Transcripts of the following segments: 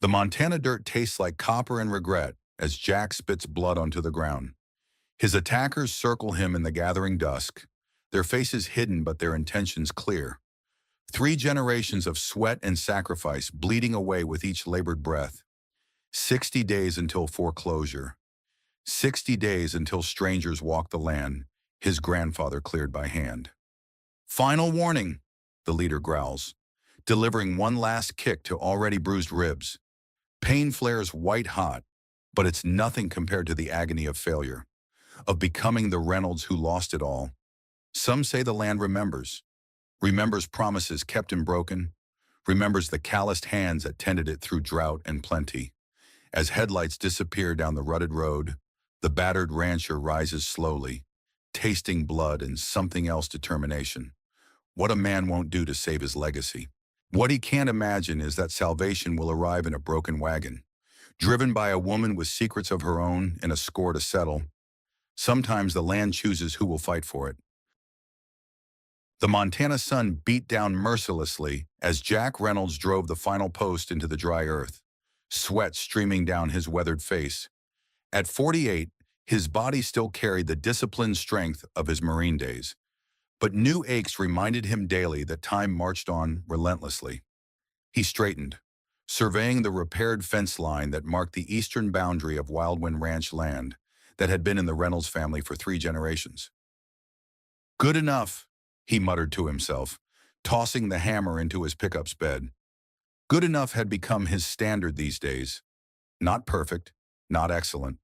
The Montana dirt tastes like copper and regret as Jack spits blood onto the ground. His attackers circle him in the gathering dusk, their faces hidden but their intentions clear. 3 generations of sweat and sacrifice bleeding away with each labored breath. 60 days until foreclosure. 60 days until strangers walk the land his grandfather cleared by hand. Final warning, the leader growls, delivering one last kick to already bruised ribs. Pain flares white hot, but it's nothing compared to the agony of failure, of becoming the Reynolds who lost it all. Some say the land remembers promises kept and broken, remembers the calloused hands that tended it through drought and plenty. As headlights disappear down the rutted road, the battered rancher rises slowly, tasting blood and something else determination. What a man won't do to save his legacy. What he can't imagine is that salvation will arrive in a broken wagon, driven by a woman with secrets of her own and a score to settle. Sometimes the land chooses who will fight for it. The Montana sun beat down mercilessly as Jack Reynolds drove the final post into the dry earth, sweat streaming down his weathered face. At 48, his body still carried the disciplined strength of his Marine days, but new aches reminded him daily that time marched on relentlessly. He straightened, surveying the repaired fence line that marked the eastern boundary of Wildwind Ranch land that had been in the Reynolds family for 3 generations. Good enough, he muttered to himself, tossing the hammer into his pickup's bed. Good enough had become his standard these days. Not perfect, not excellent,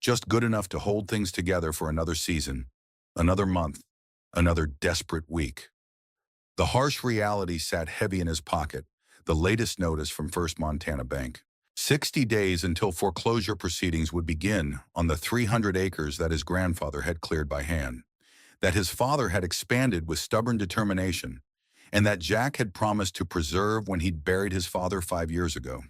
just good enough to hold things together for another season, another month, another desperate week. The harsh reality sat heavy in his pocket, the latest notice from First Montana Bank. 60 days until foreclosure proceedings would begin on the 300 acres that his grandfather had cleared by hand, that his father had expanded with stubborn determination, and that Jack had promised to preserve when he'd buried his father 5 years ago.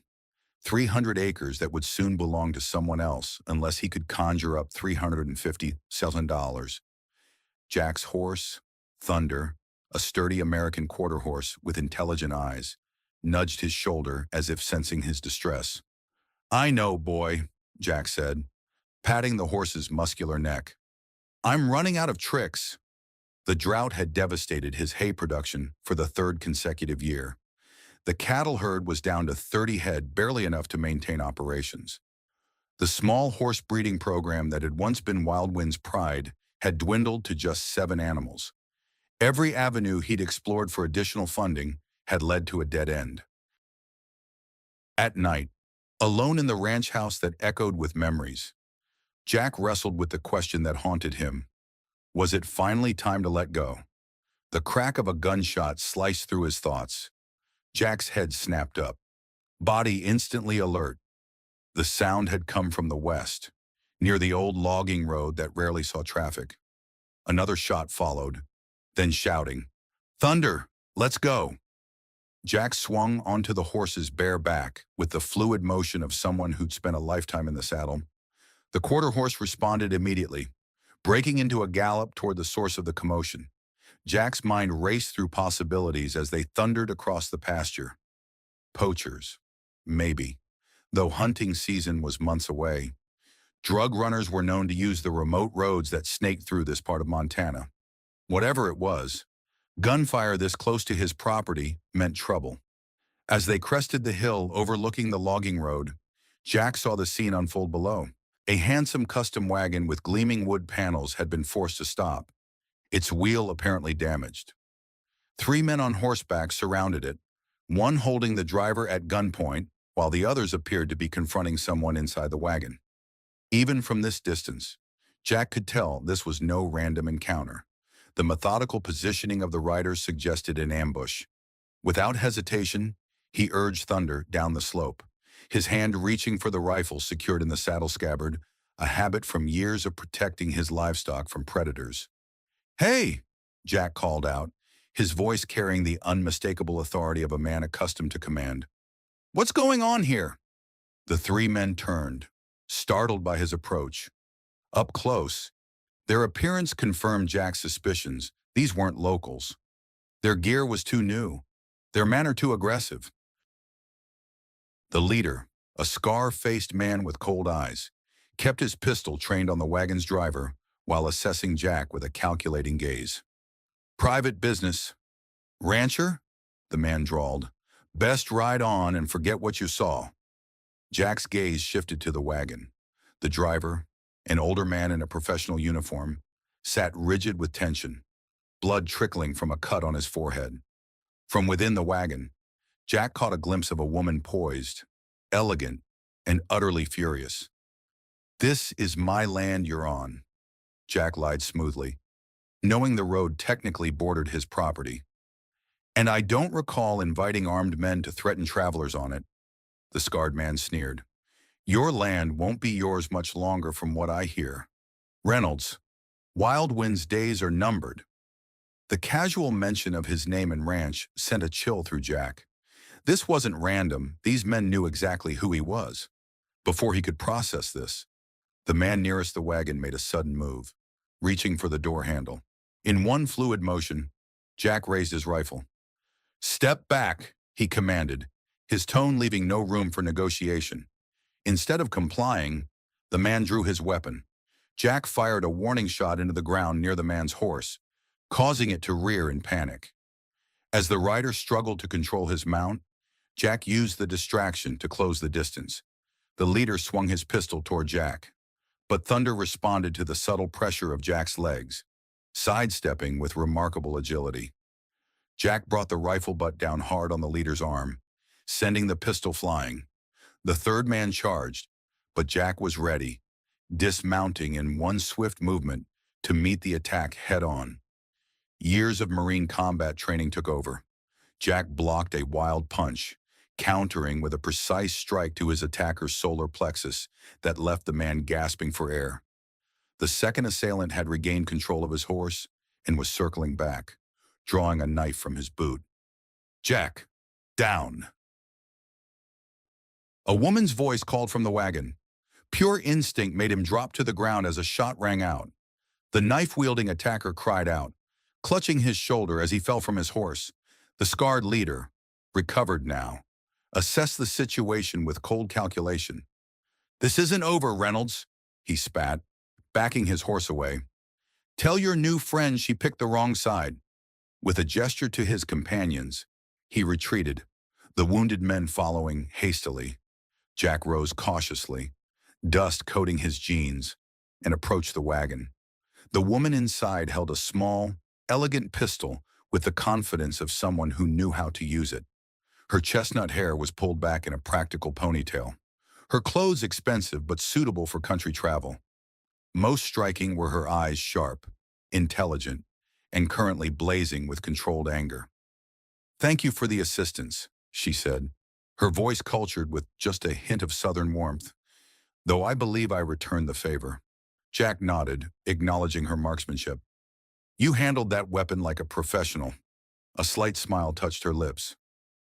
300 acres that would soon belong to someone else unless he could conjure up $350,000. Jack's horse, Thunder, a sturdy American quarter horse with intelligent eyes, nudged his shoulder as if sensing his distress. "I know, boy," Jack said, patting the horse's muscular neck. "I'm running out of tricks." The drought had devastated his hay production for the third consecutive year. The cattle herd was down to 30 head, barely enough to maintain operations. The small horse breeding program that had once been Wildwind's pride had dwindled to just 7 animals. Every avenue he'd explored for additional funding had led to a dead end. At night, alone in the ranch house that echoed with memories, Jack wrestled with the question that haunted him. Was it finally time to let go? The crack of a gunshot sliced through his thoughts. Jack's head snapped up, body instantly alert. The sound had come from the west, near the old logging road that rarely saw traffic. Another shot followed, then shouting, "Thunder, let's go!" Jack swung onto the horse's bare back with the fluid motion of someone who'd spent a lifetime in the saddle. The quarter horse responded immediately, breaking into a gallop toward the source of the commotion. Jack's mind raced through possibilities as they thundered across the pasture. Poachers, maybe, though hunting season was months away. Drug runners were known to use the remote roads that snaked through this part of Montana. Whatever it was, gunfire this close to his property meant trouble. As they crested the hill overlooking the logging road, Jack saw the scene unfold below. A handsome custom wagon with gleaming wood panels had been forced to stop, its wheel apparently damaged. 3 men on horseback surrounded it, one holding the driver at gunpoint, while the others appeared to be confronting someone inside the wagon. Even from this distance, Jack could tell this was no random encounter. The methodical positioning of the riders suggested an ambush. Without hesitation, he urged Thunder down the slope, his hand reaching for the rifle secured in the saddle scabbard, a habit from years of protecting his livestock from predators. "Hey!" Jack called out, his voice carrying the unmistakable authority of a man accustomed to command. "What's going on here?" The 3 men turned, startled by his approach. Up close, their appearance confirmed Jack's suspicions. These weren't locals. Their gear was too new, their manner too aggressive. The leader, a scar-faced man with cold eyes, kept his pistol trained on the wagon's driver while assessing Jack with a calculating gaze. "Private business. Rancher?" the man drawled. "Best ride on and forget what you saw." Jack's gaze shifted to the wagon. The driver, an older man in a professional uniform, sat rigid with tension, blood trickling from a cut on his forehead. From within the wagon, Jack caught a glimpse of a woman poised, elegant, and utterly furious. "This is my land you're on," Jack lied smoothly, knowing the road technically bordered his property. "And I don't recall inviting armed men to threaten travelers on it," the scarred man sneered. "Your land won't be yours much longer from what I hear. Reynolds, Wild Wind's days are numbered." The casual mention of his name and ranch sent a chill through Jack. This wasn't random. These men knew exactly who he was. Before he could process this, the man nearest the wagon made a sudden move, reaching for the door handle. In one fluid motion, Jack raised his rifle. "Step back," he commanded, his tone leaving no room for negotiation. Instead of complying, the man drew his weapon. Jack fired a warning shot into the ground near the man's horse, causing it to rear in panic. As the rider struggled to control his mount, Jack used the distraction to close the distance. The leader swung his pistol toward Jack, but Thunder responded to the subtle pressure of Jack's legs, sidestepping with remarkable agility. Jack brought the rifle butt down hard on the leader's arm, sending the pistol flying. The third man charged, but Jack was ready, dismounting in one swift movement to meet the attack head-on. Years of Marine combat training took over. Jack blocked a wild punch, countering with a precise strike to his attacker's solar plexus that left the man gasping for air. The second assailant had regained control of his horse and was circling back, drawing a knife from his boot. "Jack, down!" A woman's voice called from the wagon. Pure instinct made him drop to the ground as a shot rang out. The knife-wielding attacker cried out, clutching his shoulder as he fell from his horse. The scarred leader, recovered now, assessed the situation with cold calculation. "This isn't over, Reynolds," he spat, backing his horse away. "Tell your new friend she picked the wrong side." With a gesture to his companions, he retreated, the wounded men following hastily. Jack rose cautiously, dust coating his jeans, and approached the wagon. The woman inside held a small, elegant pistol with the confidence of someone who knew how to use it. Her chestnut hair was pulled back in a practical ponytail. Her clothes expensive but suitable for country travel. Most striking were her eyes sharp, intelligent, and currently blazing with controlled anger. "Thank you for the assistance," she said, her voice cultured with just a hint of southern warmth. "Though I believe I returned the favor." Jack nodded, acknowledging her marksmanship. "You handled that weapon like a professional." A slight smile touched her lips.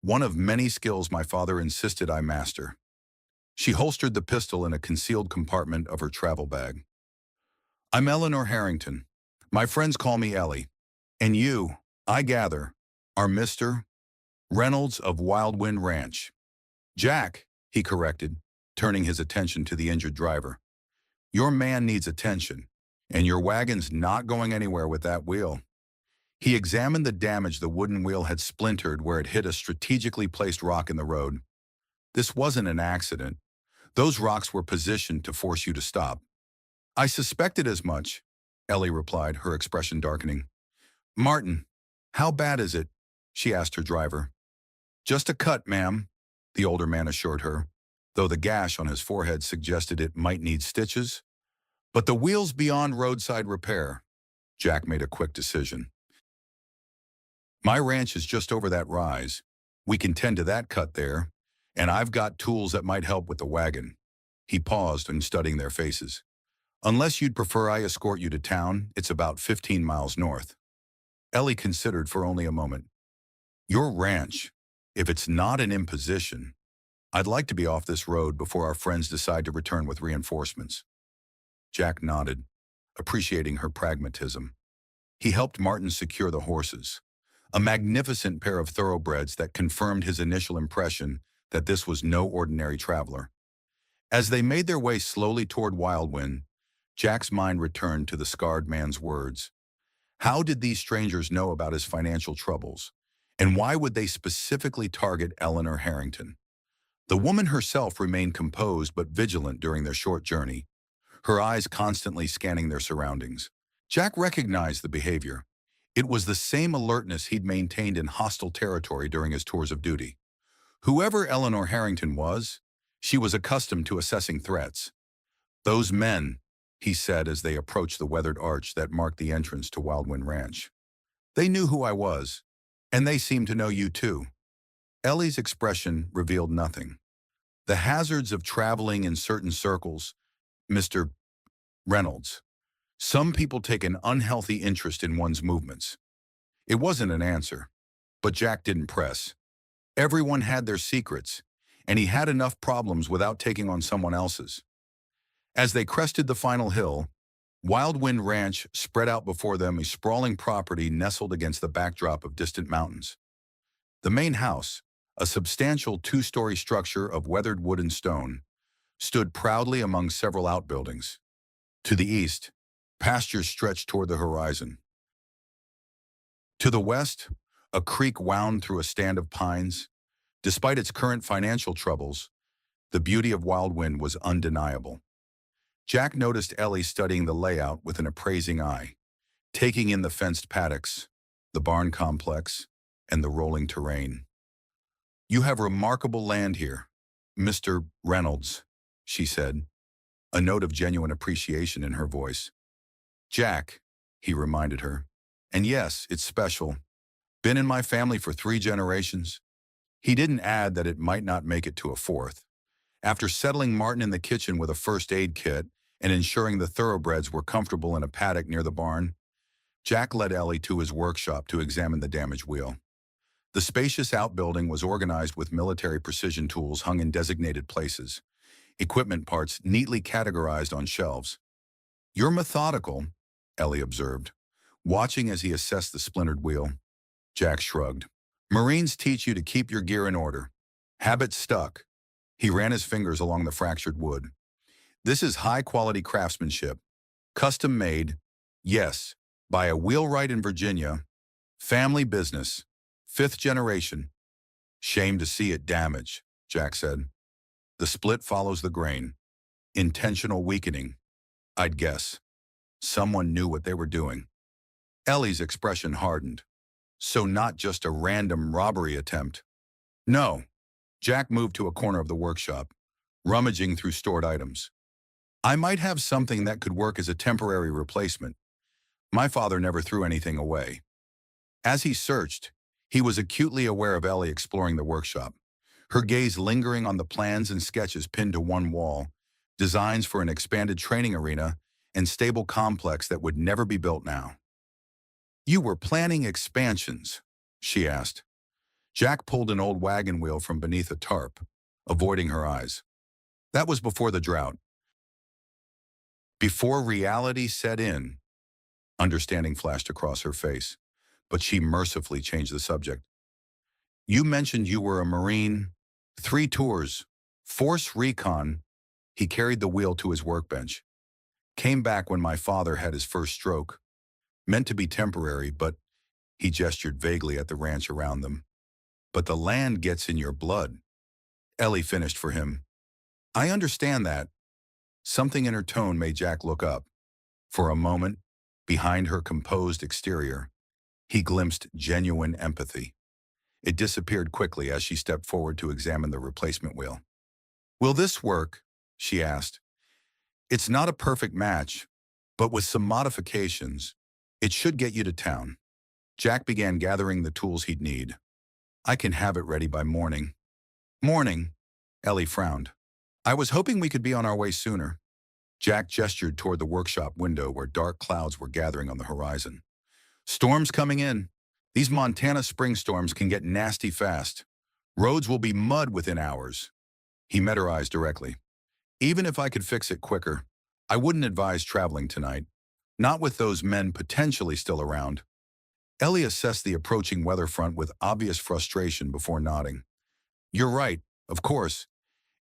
"One of many skills my father insisted I master." She holstered the pistol in a concealed compartment of her travel bag. "I'm Eleanor Harrington. My friends call me Ellie. And you, I gather, are Mr. Reynolds of Wild Wind Ranch." "Jack," he corrected, turning his attention to the injured driver. "Your man needs attention, and your wagon's not going anywhere with that wheel." He examined the damage the wooden wheel had splintered where it hit a strategically placed rock in the road. "This wasn't an accident. Those rocks were positioned to force you to stop." "I suspected as much," Ellie replied, her expression darkening. "Martin, how bad is it?" she asked her driver. "Just a cut, ma'am," the older man assured her, though the gash on his forehead suggested it might need stitches. "But the wheel's beyond roadside repair." Jack made a quick decision. "My ranch is just over that rise. We can tend to that cut there, and I've got tools that might help with the wagon." He paused in studying their faces. "Unless you'd prefer I escort you to town, it's about 15 miles north." Ellie considered for only a moment. "Your ranch, if it's not an imposition, I'd like to be off this road before our friends decide to return with reinforcements." Jack nodded, appreciating her pragmatism. He helped Martin secure the horses, a magnificent pair of thoroughbreds that confirmed his initial impression that this was no ordinary traveler. As they made their way slowly toward Wildwind, Jack's mind returned to the scarred man's words. How did these strangers know about his financial troubles? And why would they specifically target Eleanor Harrington? The woman herself remained composed but vigilant during their short journey, her eyes constantly scanning their surroundings. Jack recognized the behavior. It was the same alertness he'd maintained in hostile territory during his tours of duty. Whoever Eleanor Harrington was, she was accustomed to assessing threats. Those men, he said as they approached the weathered arch that marked the entrance to Wildwind Ranch. They knew who I was, and they seemed to know you too. Ellie's expression revealed nothing. The hazards of traveling in certain circles, Mr. Reynolds. Some people take an unhealthy interest in one's movements. It wasn't an answer, but Jack didn't press. Everyone had their secrets, and he had enough problems without taking on someone else's. As they crested the final hill, Wildwind Ranch spread out before them, a sprawling property nestled against the backdrop of distant mountains. The main house, a substantial two-story structure of weathered wood and stone, stood proudly among several outbuildings. To the east, pastures stretched toward the horizon. To the west, a creek wound through a stand of pines. Despite its current financial troubles, the beauty of Wildwind was undeniable. Jack noticed Ellie studying the layout with an appraising eye, taking in the fenced paddocks, the barn complex, and the rolling terrain. "You have remarkable land here, Mr. Reynolds," she said, a note of genuine appreciation in her voice. "Jack," he reminded her, "and yes, it's special. Been in my family for 3 generations." He didn't add that it might not make it to a 4th. After settling Martin in the kitchen with a first aid kit and ensuring the thoroughbreds were comfortable in a paddock near the barn, Jack led Ellie to his workshop to examine the damaged wheel. The spacious outbuilding was organized with military precision tools hung in designated places, equipment parts neatly categorized on shelves. "You're methodical," Ellie observed, watching as he assessed the splintered wheel. Jack shrugged. "Marines teach you to keep your gear in order. Habit stuck." He ran his fingers along the fractured wood. "This is high-quality craftsmanship. Custom-made, yes, by a wheelwright in Virginia. Family business. 5th generation." "Shame to see it damaged," Jack said. "The split follows the grain. Intentional weakening. I'd guess. Someone knew what they were doing." Ellie's expression hardened. "So not just a random robbery attempt?" "No." Jack moved to a corner of the workshop, rummaging through stored items. "I might have something that could work as a temporary replacement. My father never threw anything away." As he searched, he was acutely aware of Ellie exploring the workshop, her gaze lingering on the plans and sketches pinned to one wall, designs for an expanded training arena and stable complex that would never be built now. "You were planning expansions?" she asked. Jack pulled an old wagon wheel from beneath a tarp, avoiding her eyes. "That was before the drought. Before reality set in." Understanding flashed across her face, but she mercifully changed the subject. "You mentioned you were a Marine. 3 tours. Force recon." He carried the wheel to his workbench. "Came back when my father had his first stroke. Meant to be temporary, but," he gestured vaguely at the ranch around them, "but the land gets in your blood." Ellie finished for him. "I understand that." Something in her tone made Jack look up. For a moment, behind her composed exterior, he glimpsed genuine empathy. It disappeared quickly as she stepped forward to examine the replacement wheel. "Will this work?" she asked. "It's not a perfect match, but with some modifications, it should get you to town." Jack began gathering the tools he'd need. "I can have it ready by morning." "Morning?" Ellie frowned. "I was hoping we could be on our way sooner." Jack gestured toward the workshop window where dark clouds were gathering on the horizon. "Storms coming in. These Montana spring storms can get nasty fast. Roads will be mud within hours." He met her eyes directly. "Even if I could fix it quicker, I wouldn't advise traveling tonight. Not with those men potentially still around." Ellie assessed the approaching weather front with obvious frustration before nodding. "You're right, of course.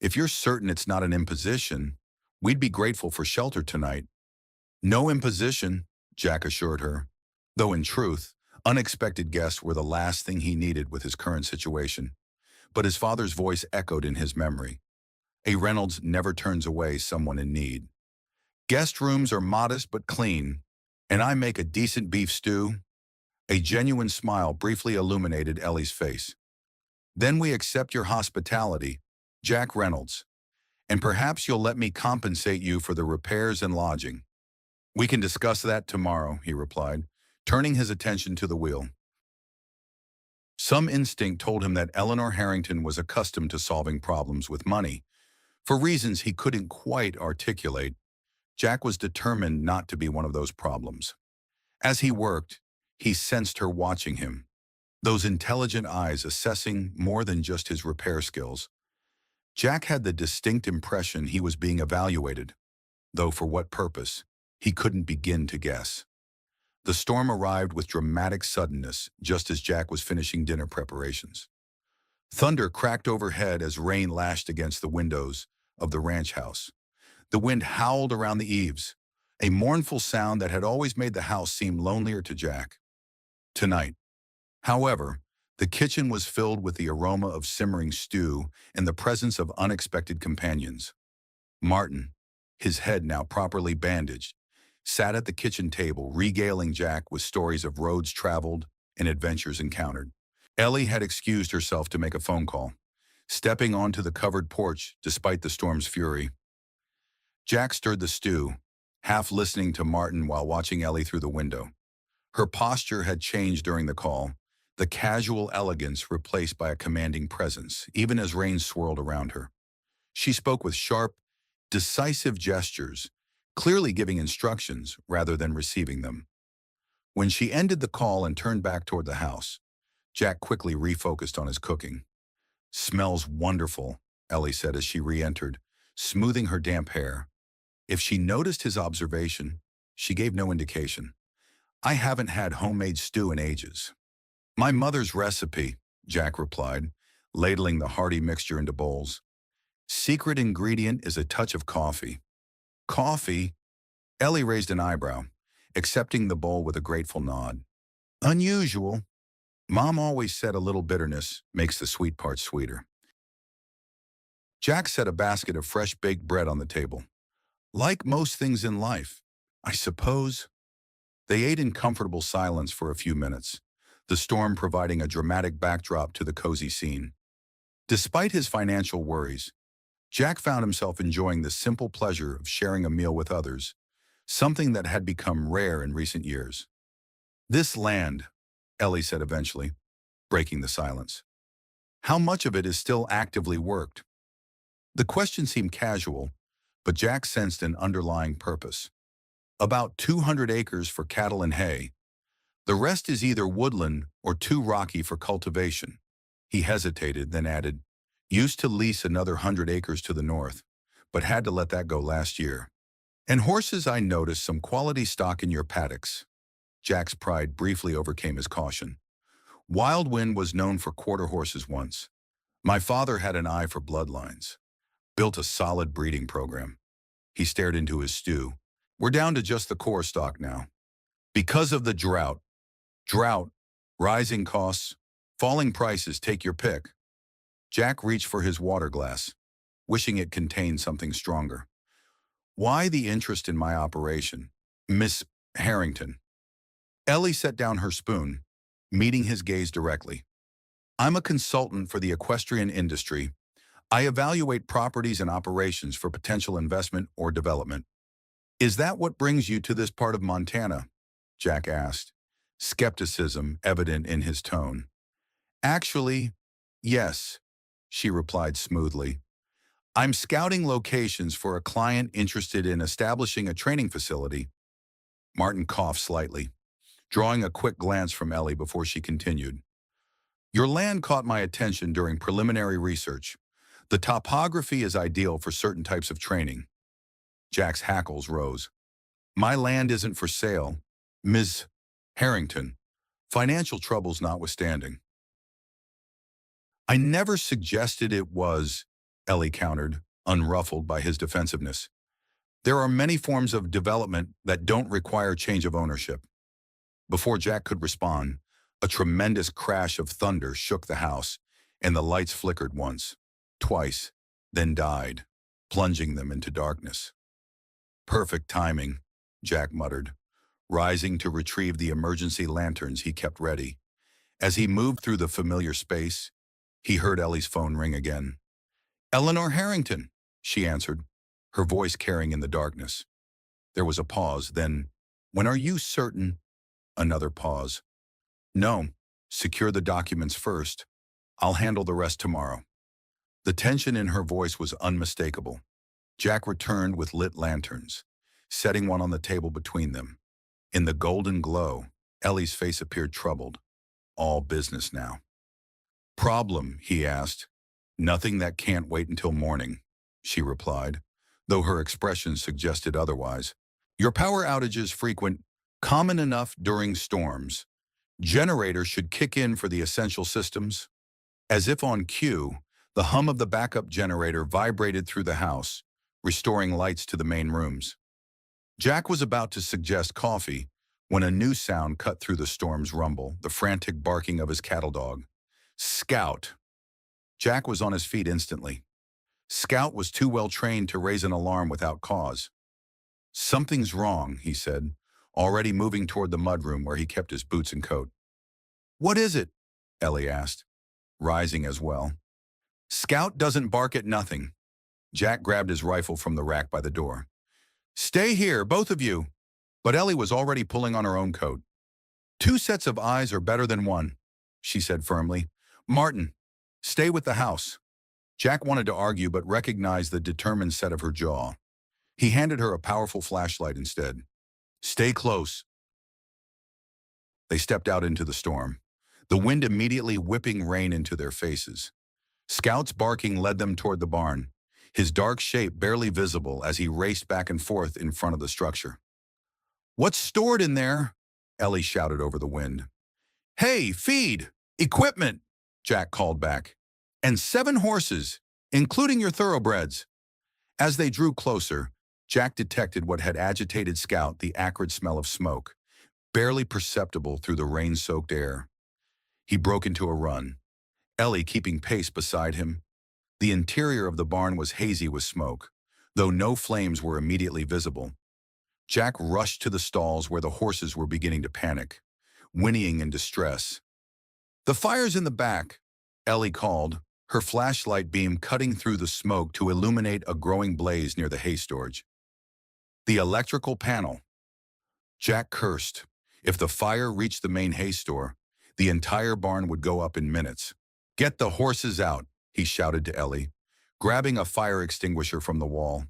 If you're certain it's not an imposition, we'd be grateful for shelter tonight. No imposition, Jack assured her, though in truth, unexpected guests were the last thing he needed with his current situation. But his father's voice echoed in his memory. A Reynolds never turns away someone in need. Guest rooms are modest but clean, and I make a decent beef stew. A genuine smile briefly illuminated Ellie's face. Then we accept your hospitality, Jack Reynolds, and perhaps you'll let me compensate you for the repairs and lodging. We can discuss that tomorrow, he replied, turning his attention to the wheel. Some instinct told him that Eleanor Harrington was accustomed to solving problems with money. For reasons he couldn't quite articulate, Jack was determined not to be one of those problems. As he worked, he sensed her watching him, those intelligent eyes assessing more than just his repair skills. Jack had the distinct impression he was being evaluated, though for what purpose, he couldn't begin to guess. The storm arrived with dramatic suddenness just as Jack was finishing dinner preparations. Thunder cracked overhead as rain lashed against the windows of the ranch house. The wind howled around the eaves, a mournful sound that had always made the house seem lonelier to Jack. Tonight, however, the kitchen was filled with the aroma of simmering stew and the presence of unexpected companions. Martin, his head now properly bandaged, sat at the kitchen table regaling Jack with stories of roads traveled and adventures encountered. Ellie had excused herself to make a phone call, stepping onto the covered porch despite the storm's fury. Jack stirred the stew, half listening to Martin while watching Ellie through the window. Her posture had changed during the call, the casual elegance replaced by a commanding presence, even as rain swirled around her. She spoke with sharp, decisive gestures, clearly giving instructions rather than receiving them. When she ended the call and turned back toward the house, Jack quickly refocused on his cooking. "Smells wonderful," Ellie said as she re-entered, smoothing her damp hair. If she noticed his observation, she gave no indication. "I haven't had homemade stew in ages." "My mother's recipe," Jack replied, ladling the hearty mixture into bowls. "Secret ingredient is a touch of coffee." "Coffee?" Ellie raised an eyebrow, accepting the bowl with a grateful nod. "Unusual. Mom always said a little bitterness makes the sweet part sweeter." Jack set a basket of fresh baked bread on the table. "Like most things in life, I suppose." They ate in comfortable silence for a few minutes, the storm providing a dramatic backdrop to the cozy scene. Despite his financial worries, Jack found himself enjoying the simple pleasure of sharing a meal with others, something that had become rare in recent years. "This land," Ellie said eventually, breaking the silence. "How much of it is still actively worked?" The question seemed casual, but Jack sensed an underlying purpose. "About 200 acres for cattle and hay. The rest is either woodland or too rocky for cultivation." He hesitated, then added, "Used to lease another 100 acres to the north, but had to let that go last year. And horses, I noticed some quality stock in your paddocks." Jack's pride briefly overcame his caution. "Wild Wind was known for quarter horses once. My father had an eye for bloodlines. Built a solid breeding program." He stared into his stew. "We're down to just the core stock now. Because of the drought. Drought, rising costs, falling prices, take your pick." Jack reached for his water glass, wishing it contained something stronger. "Why the interest in my operation, Miss Harrington?" Ellie set down her spoon, meeting his gaze directly. "I'm a consultant for the equestrian industry. I evaluate properties and operations for potential investment or development." "Is that what brings you to this part of Montana?" Jack asked, skepticism evident in his tone. "Actually, yes," she replied smoothly. "I'm scouting locations for a client interested in establishing a training facility." Martin coughed slightly, drawing a quick glance from Ellie before she continued. "Your land caught my attention during preliminary research. The topography is ideal for certain types of training." Jack's hackles rose. "My land isn't for sale, Ms. Harrington, financial troubles notwithstanding." "I never suggested it was," Ellie countered, unruffled by his defensiveness. There are many forms of development that don't require change of ownership. Before Jack could respond, a tremendous crash of thunder shook the house, and the lights flickered once, twice, then died, plunging them into darkness. Perfect timing, Jack muttered, rising to retrieve the emergency lanterns he kept ready. As he moved through the familiar space, he heard Ellie's phone ring again. "Eleanor Harrington," she answered, her voice carrying in the darkness. There was a pause, then, "When are you certain?" Another pause. "No, secure the documents first. I'll handle the rest tomorrow." The tension in her voice was unmistakable. Jack returned with lit lanterns, setting one on the table between them. In the golden glow, Ellie's face appeared troubled. All business now. "Problem?" he asked. "Nothing that can't wait until morning," she replied, though her expression suggested otherwise. "Your power outages frequent, common enough during storms. Generators should kick in for the essential systems." As if on cue, the hum of the backup generator vibrated through the house, restoring lights to the main rooms. Jack was about to suggest coffee when a new sound cut through the storm's rumble, the frantic barking of his cattle dog. Scout. Jack was on his feet instantly. Scout was too well trained to raise an alarm without cause. "Something's wrong," he said, already moving toward the mudroom where he kept his boots and coat. "What is it?" Ellie asked, rising as well. "Scout doesn't bark at nothing." Jack grabbed his rifle from the rack by the door. "Stay here, both of you." But Ellie was already pulling on her own coat. "Two sets of eyes are better than one," she said firmly. "Martin, stay with the house." Jack wanted to argue but recognized the determined set of her jaw. He handed her a powerful flashlight instead. "Stay close." They stepped out into the storm, the wind immediately whipping rain into their faces. Scout's barking led them toward the barn, his dark shape barely visible as he raced back and forth in front of the structure. "What's stored in there?" Ellie shouted over the wind. "Hey, feed! Equipment!" Jack called back. "And 7 horses, including your thoroughbreds." As they drew closer, Jack detected what had agitated Scout, the acrid smell of smoke, barely perceptible through the rain-soaked air. He broke into a run, Ellie keeping pace beside him. The interior of the barn was hazy with smoke, though no flames were immediately visible. Jack rushed to the stalls where the horses were beginning to panic, whinnying in distress. "The fire's in the back," Ellie called, her flashlight beam cutting through the smoke to illuminate a growing blaze near the hay storage. "The electrical panel." Jack cursed. If the fire reached the main hay store, the entire barn would go up in minutes. "Get the horses out," he shouted to Ellie, grabbing a fire extinguisher from the wall.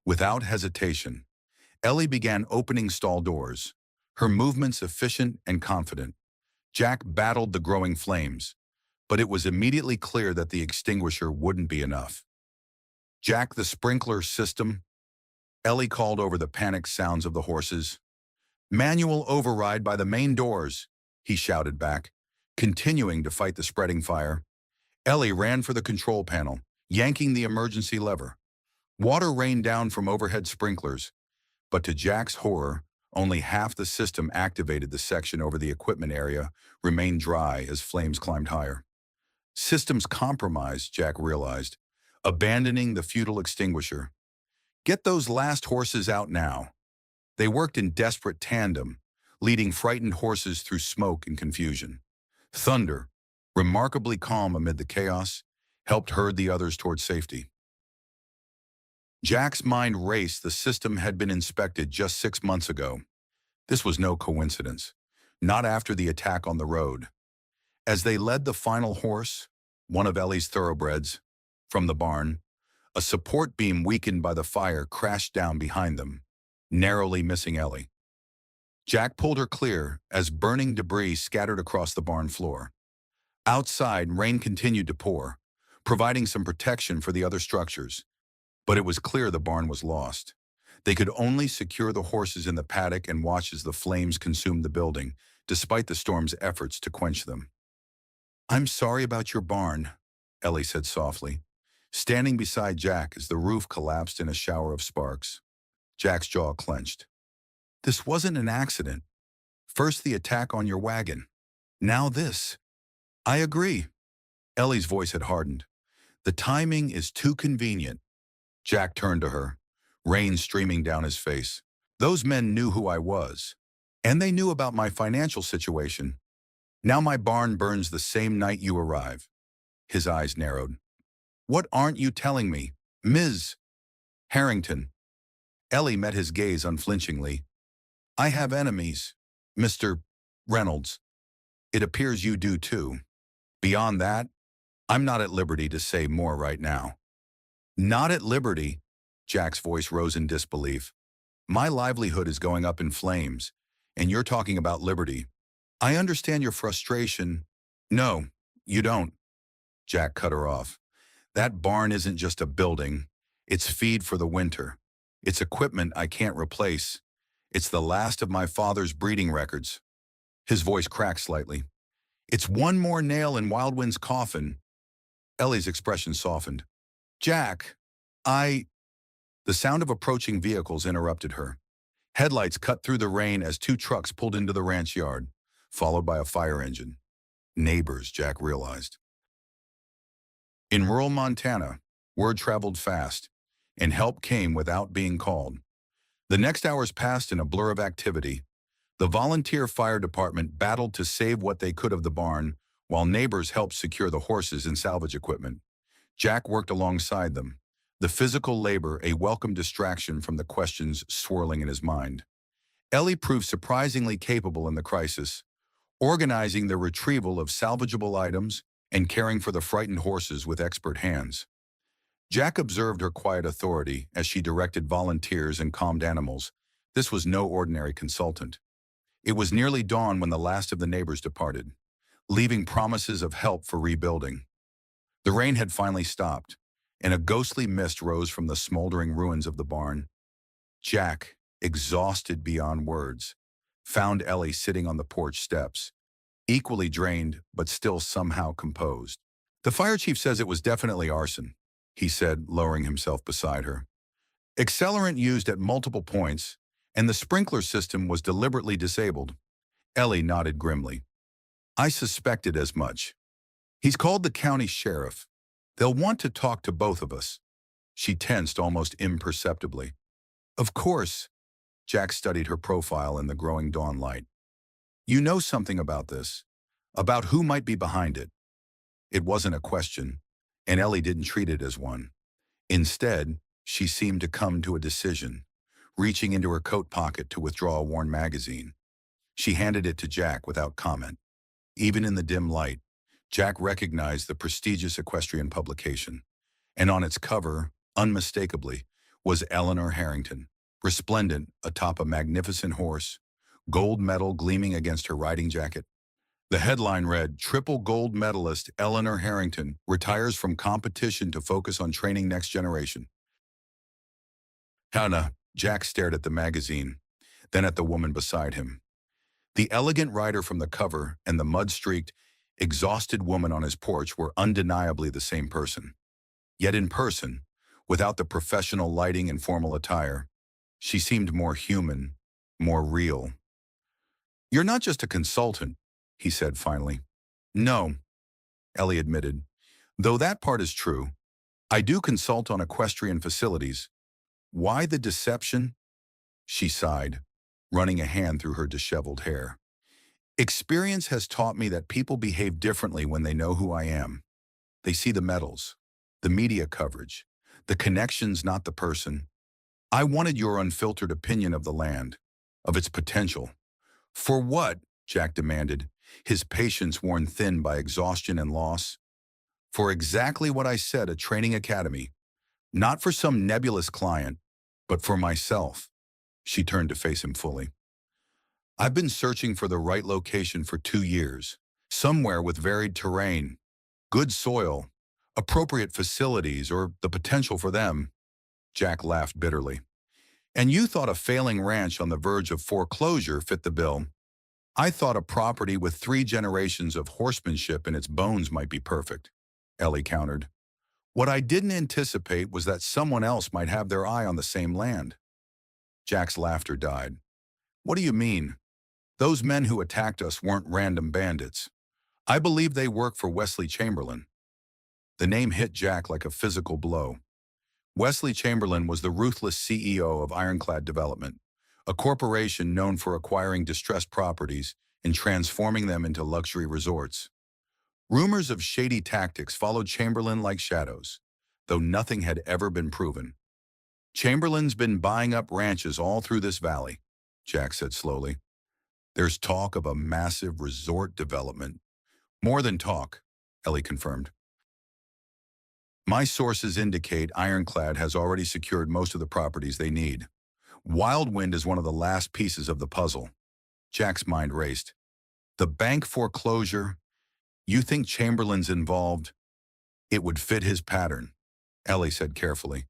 Without hesitation, Ellie began opening stall doors, her movements efficient and confident. Jack battled the growing flames, but it was immediately clear that the extinguisher wouldn't be enough. "Jack, the sprinkler system," Ellie called over the panicked sounds of the horses. "Manual override by the main doors," he shouted back, continuing to fight the spreading fire. Ellie ran for the control panel, yanking the emergency lever. Water rained down from overhead sprinklers, but to Jack's horror, only half the system activated. The section over the equipment area remained dry as flames climbed higher. Systems compromised, Jack realized, abandoning the futile extinguisher. "Get those last horses out now." They worked in desperate tandem, leading frightened horses through smoke and confusion. Thunder, remarkably calm amid the chaos, helped herd the others toward safety. Jack's mind raced. The system had been inspected just 6 months ago. This was no coincidence, not after the attack on the road. As they led the final horse, one of Ellie's thoroughbreds, from the barn, a support beam weakened by the fire crashed down behind them, narrowly missing Ellie. Jack pulled her clear as burning debris scattered across the barn floor. Outside, rain continued to pour, providing some protection for the other structures. But it was clear the barn was lost. They could only secure the horses in the paddock and watch as the flames consumed the building, despite the storm's efforts to quench them. "I'm sorry about your barn," Ellie said softly, standing beside Jack as the roof collapsed in a shower of sparks. Jack's jaw clenched. This wasn't an accident. First the attack on your wagon. Now this. I agree. Ellie's voice had hardened. The timing is too convenient. Jack turned to her, rain streaming down his face. Those men knew who I was, and they knew about my financial situation. Now my barn burns the same night you arrive. His eyes narrowed. What aren't you telling me, Ms. Harrington? Ellie met his gaze unflinchingly. I have enemies, Mr. Reynolds. It appears you do too. Beyond that, I'm not at liberty to say more right now. Not at liberty? Jack's voice rose in disbelief. My livelihood is going up in flames, and you're talking about liberty. I understand your frustration. No, you don't. Jack cut her off. That barn isn't just a building. It's feed for the winter. It's equipment I can't replace. It's the last of my father's breeding records. His voice cracked slightly. It's one more nail in Wildwind's coffin. Ellie's expression softened. Jack, The sound of approaching vehicles interrupted her. Headlights cut through the rain as two trucks pulled into the ranch yard, followed by a fire engine. Neighbors, Jack realized. In rural Montana, word traveled fast, and help came without being called. The next hours passed in a blur of activity. The volunteer fire department battled to save what they could of the barn, while neighbors helped secure the horses and salvage equipment. Jack worked alongside them, the physical labor a welcome distraction from the questions swirling in his mind. Ellie proved surprisingly capable in the crisis, organizing the retrieval of salvageable items and caring for the frightened horses with expert hands. Jack observed her quiet authority as she directed volunteers and calmed animals. This was no ordinary consultant. It was nearly dawn when the last of the neighbors departed, leaving promises of help for rebuilding. The rain had finally stopped, and a ghostly mist rose from the smoldering ruins of the barn. Jack, exhausted beyond words, found Ellie sitting on the porch steps, equally drained but still somehow composed. The fire chief says it was definitely arson, he said, lowering himself beside her. Accelerant used at multiple points, and the sprinkler system was deliberately disabled. Ellie nodded grimly. I suspected as much. He's called the county sheriff. They'll want to talk to both of us. She tensed almost imperceptibly. Of course. Jack studied her profile in the growing dawn light. You know something about this, about who might be behind it. It wasn't a question, and Ellie didn't treat it as one. Instead, she seemed to come to a decision, reaching into her coat pocket to withdraw a worn magazine. She handed it to Jack without comment. Even in the dim light, Jack recognized the prestigious Equestrian publication, and on its cover, unmistakably, was Eleanor Harrington, resplendent atop a magnificent horse, gold medal gleaming against her riding jacket. The headline read, Triple Gold Medalist Eleanor Harrington retires from competition to focus on training next generation. Hannah, Jack stared at the magazine, then at the woman beside him. The elegant rider from the cover and the mud-streaked, exhausted woman on his porch were undeniably the same person. Yet in person, without the professional lighting and formal attire, she seemed more human, more real. You're not just a consultant, he said finally. No, Ellie admitted. Though that part is true, I do consult on equestrian facilities. Why the deception? She sighed, running a hand through her disheveled hair. Experience has taught me that people behave differently when they know who I am. They see the medals, the media coverage, the connections, not the person. I wanted your unfiltered opinion of the land, of its potential. For what? Jack demanded, his patience worn thin by exhaustion and loss. For exactly what I said, a training academy. Not for some nebulous client, but for myself. She turned to face him fully. I've been searching for the right location for 2 years, somewhere with varied terrain, good soil, appropriate facilities, or the potential for them. Jack laughed bitterly. And you thought a failing ranch on the verge of foreclosure fit the bill. I thought a property with 3 generations of horsemanship in its bones might be perfect, Ellie countered. What I didn't anticipate was that someone else might have their eye on the same land. Jack's laughter died. What do you mean? Those men who attacked us weren't random bandits. I believe they work for Wesley Chamberlain. The name hit Jack like a physical blow. Wesley Chamberlain was the ruthless CEO of Ironclad Development, a corporation known for acquiring distressed properties and transforming them into luxury resorts. Rumors of shady tactics followed Chamberlain like shadows, though nothing had ever been proven. Chamberlain's been buying up ranches all through this valley, Jack said slowly. There's talk of a massive resort development. More than talk, Ellie confirmed. My sources indicate Ironclad has already secured most of the properties they need. Wildwind is one of the last pieces of the puzzle. Jack's mind raced. The bank foreclosure? You think Chamberlain's involved? It would fit his pattern, Ellie said carefully.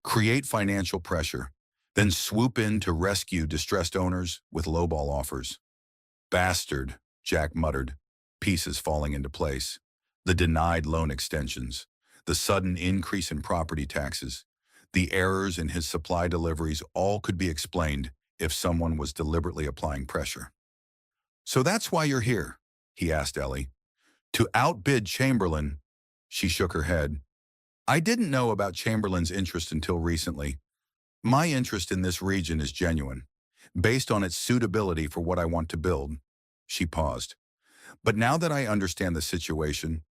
Create financial pressure, then swoop in to rescue distressed owners with lowball offers. Bastard, Jack muttered, pieces falling into place. The denied loan extensions, the sudden increase in property taxes, the errors in his supply deliveries all could be explained if someone was deliberately applying pressure. So that's why you're here, he asked Ellie. To outbid Chamberlain? She shook her head. I didn't know about Chamberlain's interest until recently. My interest in this region is genuine, based on its suitability for what I want to build. She paused. But now that I understand the situation,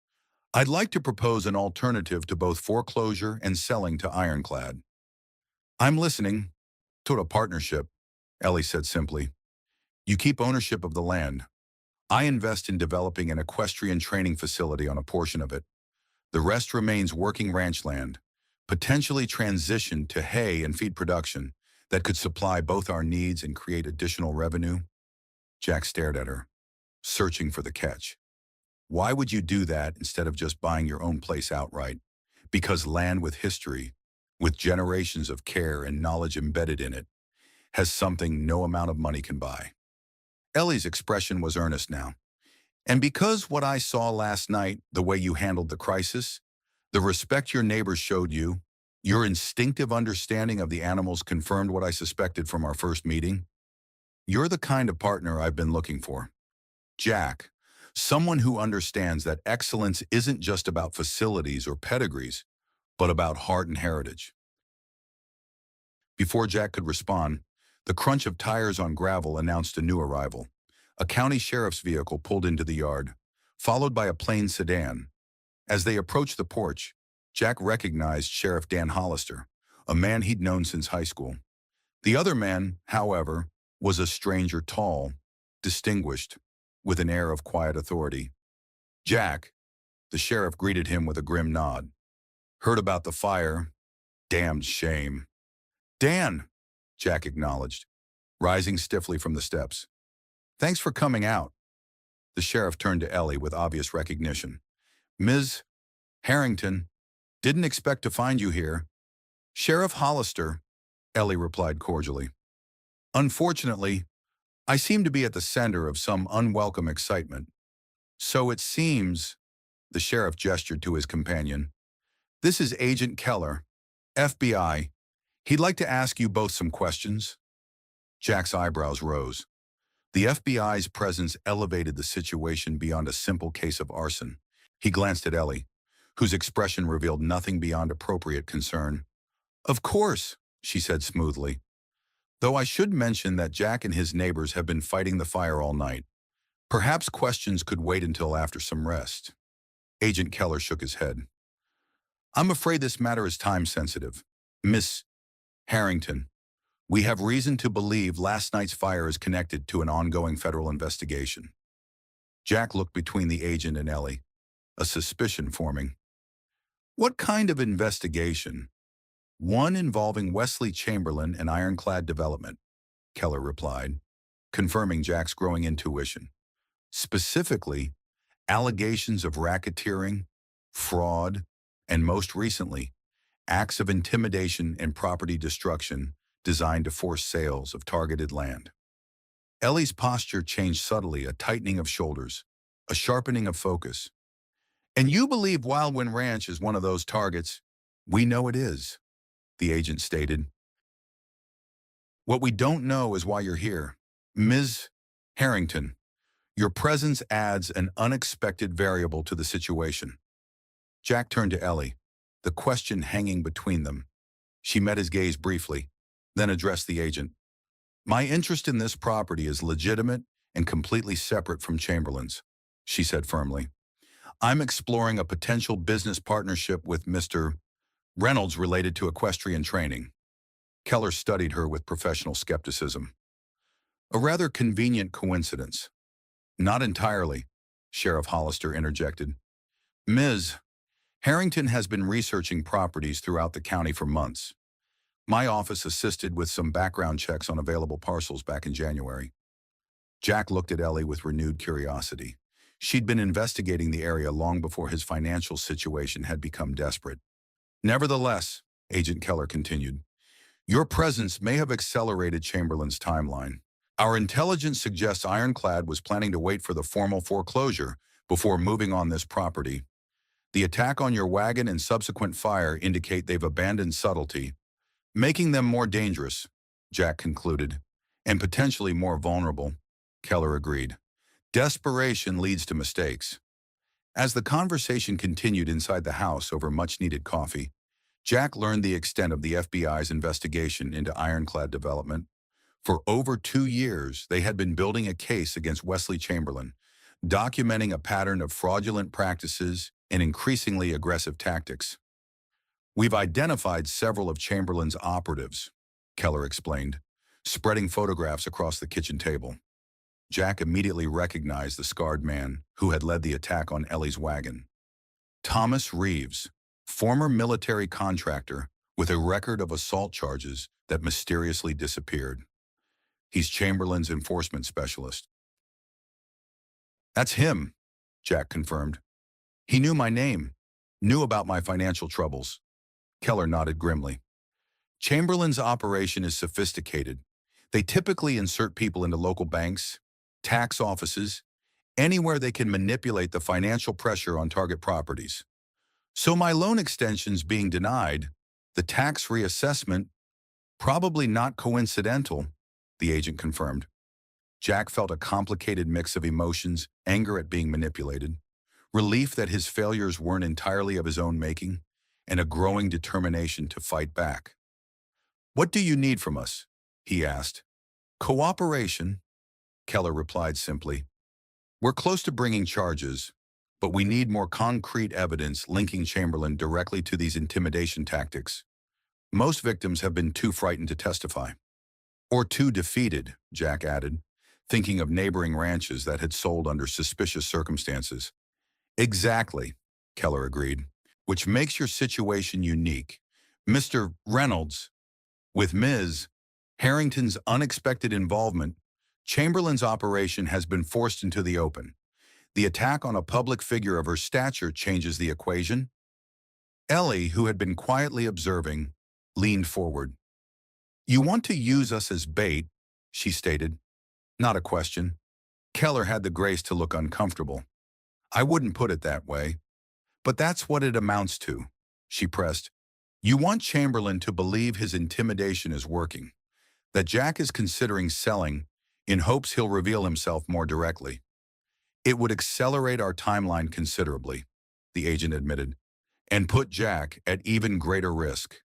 I'd like to propose an alternative to both foreclosure and selling to Ironclad. I'm listening. To a partnership, Ellie said simply. You keep ownership of the land. I invest in developing an equestrian training facility on a portion of it. The rest remains working ranch land, potentially transitioned to hay and feed production that could supply both our needs and create additional revenue. Jack stared at her, searching for the catch. Why would you do that instead of just buying your own place outright? Because land with history, with generations of care and knowledge embedded in it, has something no amount of money can buy. Ellie's expression was earnest now. And because what I saw last night, the way you handled the crisis, the respect your neighbors showed you, your instinctive understanding of the animals confirmed what I suspected from our first meeting, you're the kind of partner I've been looking for. Jack, someone who understands that excellence isn't just about facilities or pedigrees, but about heart and heritage. Before Jack could respond, the crunch of tires on gravel announced a new arrival. A county sheriff's vehicle pulled into the yard, followed by a plain sedan. As they approached the porch, Jack recognized Sheriff Dan Hollister, a man he'd known since high school. The other man, however, was a stranger tall, distinguished, with an air of quiet authority. Jack, the sheriff greeted him with a grim nod. Heard about the fire. Damned shame. Dan, Jack acknowledged, rising stiffly from the steps. Thanks for coming out. The sheriff turned to Ellie with obvious recognition. Ms. Harrington, didn't expect to find you here. Sheriff Hollister, Ellie replied cordially. Unfortunately, I seem to be at the center of some unwelcome excitement. So it seems, the sheriff gestured to his companion. This is Agent Keller, FBI. He'd like to ask you both some questions. Jack's eyebrows rose. The FBI's presence elevated the situation beyond a simple case of arson. He glanced at Ellie, whose expression revealed nothing beyond appropriate concern. Of course, she said smoothly. Though I should mention that Jack and his neighbors have been fighting the fire all night. Perhaps questions could wait until after some rest. Agent Keller shook his head. I'm afraid this matter is time-sensitive. Miss Harrington, we have reason to believe last night's fire is connected to an ongoing federal investigation. Jack looked between the agent and Ellie, a suspicion forming. What kind of investigation? One involving Wesley Chamberlain and Ironclad Development, Keller replied, confirming Jack's growing intuition. Specifically, allegations of racketeering, fraud, and most recently, acts of intimidation and property destruction designed to force sales of targeted land. Ellie's posture changed subtly, a tightening of shoulders, a sharpening of focus. And you believe Wildwind Ranch is one of those targets? We know it is, the agent stated. What we don't know is why you're here. Ms. Harrington, your presence adds an unexpected variable to the situation. Jack turned to Ellie, the question hanging between them. She met his gaze briefly, then addressed the agent. My interest in this property is legitimate and completely separate from Chamberlain's, she said firmly. I'm exploring a potential business partnership with Mr. Reynolds related to equestrian training. Keller studied her with professional skepticism. A rather convenient coincidence. Not entirely, Sheriff Hollister interjected. Ms. Harrington has been researching properties throughout the county for months. My office assisted with some background checks on available parcels back in January. Jack looked at Ellie with renewed curiosity. She'd been investigating the area long before his financial situation had become desperate. Nevertheless, Agent Keller continued, your presence may have accelerated Chamberlain's timeline. Our intelligence suggests Ironclad was planning to wait for the formal foreclosure before moving on this property. The attack on your wagon and subsequent fire indicate they've abandoned subtlety, making them more dangerous, Jack concluded, and potentially more vulnerable, Keller agreed. Desperation leads to mistakes. As the conversation continued inside the house over much-needed coffee, Jack learned the extent of the FBI's investigation into Ironclad development. For over 2 years, they had been building a case against Wesley Chamberlain, documenting a pattern of fraudulent practices and increasingly aggressive tactics. We've identified several of Chamberlain's operatives, Keller explained, spreading photographs across the kitchen table. Jack immediately recognized the scarred man who had led the attack on Ellie's wagon. Thomas Reeves, former military contractor with a record of assault charges that mysteriously disappeared. He's Chamberlain's enforcement specialist. That's him, Jack confirmed. He knew my name, knew about my financial troubles. Keller nodded grimly. Chamberlain's operation is sophisticated. They typically insert people into local banks, tax offices, anywhere they can manipulate the financial pressure on target properties. So my loan extensions being denied, the tax reassessment, probably not coincidental, the agent confirmed. Jack felt a complicated mix of emotions, anger at being manipulated, relief that his failures weren't entirely of his own making, and a growing determination to fight back. What do you need from us? He asked. Cooperation, Keller replied simply. We're close to bringing charges, but we need more concrete evidence linking Chamberlain directly to these intimidation tactics. Most victims have been too frightened to testify. Or too defeated, Jack added, thinking of neighboring ranches that had sold under suspicious circumstances. Exactly, Keller agreed, which makes your situation unique. Mr. Reynolds, with Ms. Harrington's unexpected involvement, Chamberlain's operation has been forced into the open. The attack on a public figure of her stature changes the equation. Ellie, who had been quietly observing, leaned forward. You want to use us as bait, she stated. Not a question. Keller had the grace to look uncomfortable. I wouldn't put it that way. But that's what it amounts to, she pressed. You want Chamberlain to believe his intimidation is working, that Jack is considering selling in hopes he'll reveal himself more directly. It would accelerate our timeline considerably, the agent admitted, and put Jack at even greater risk,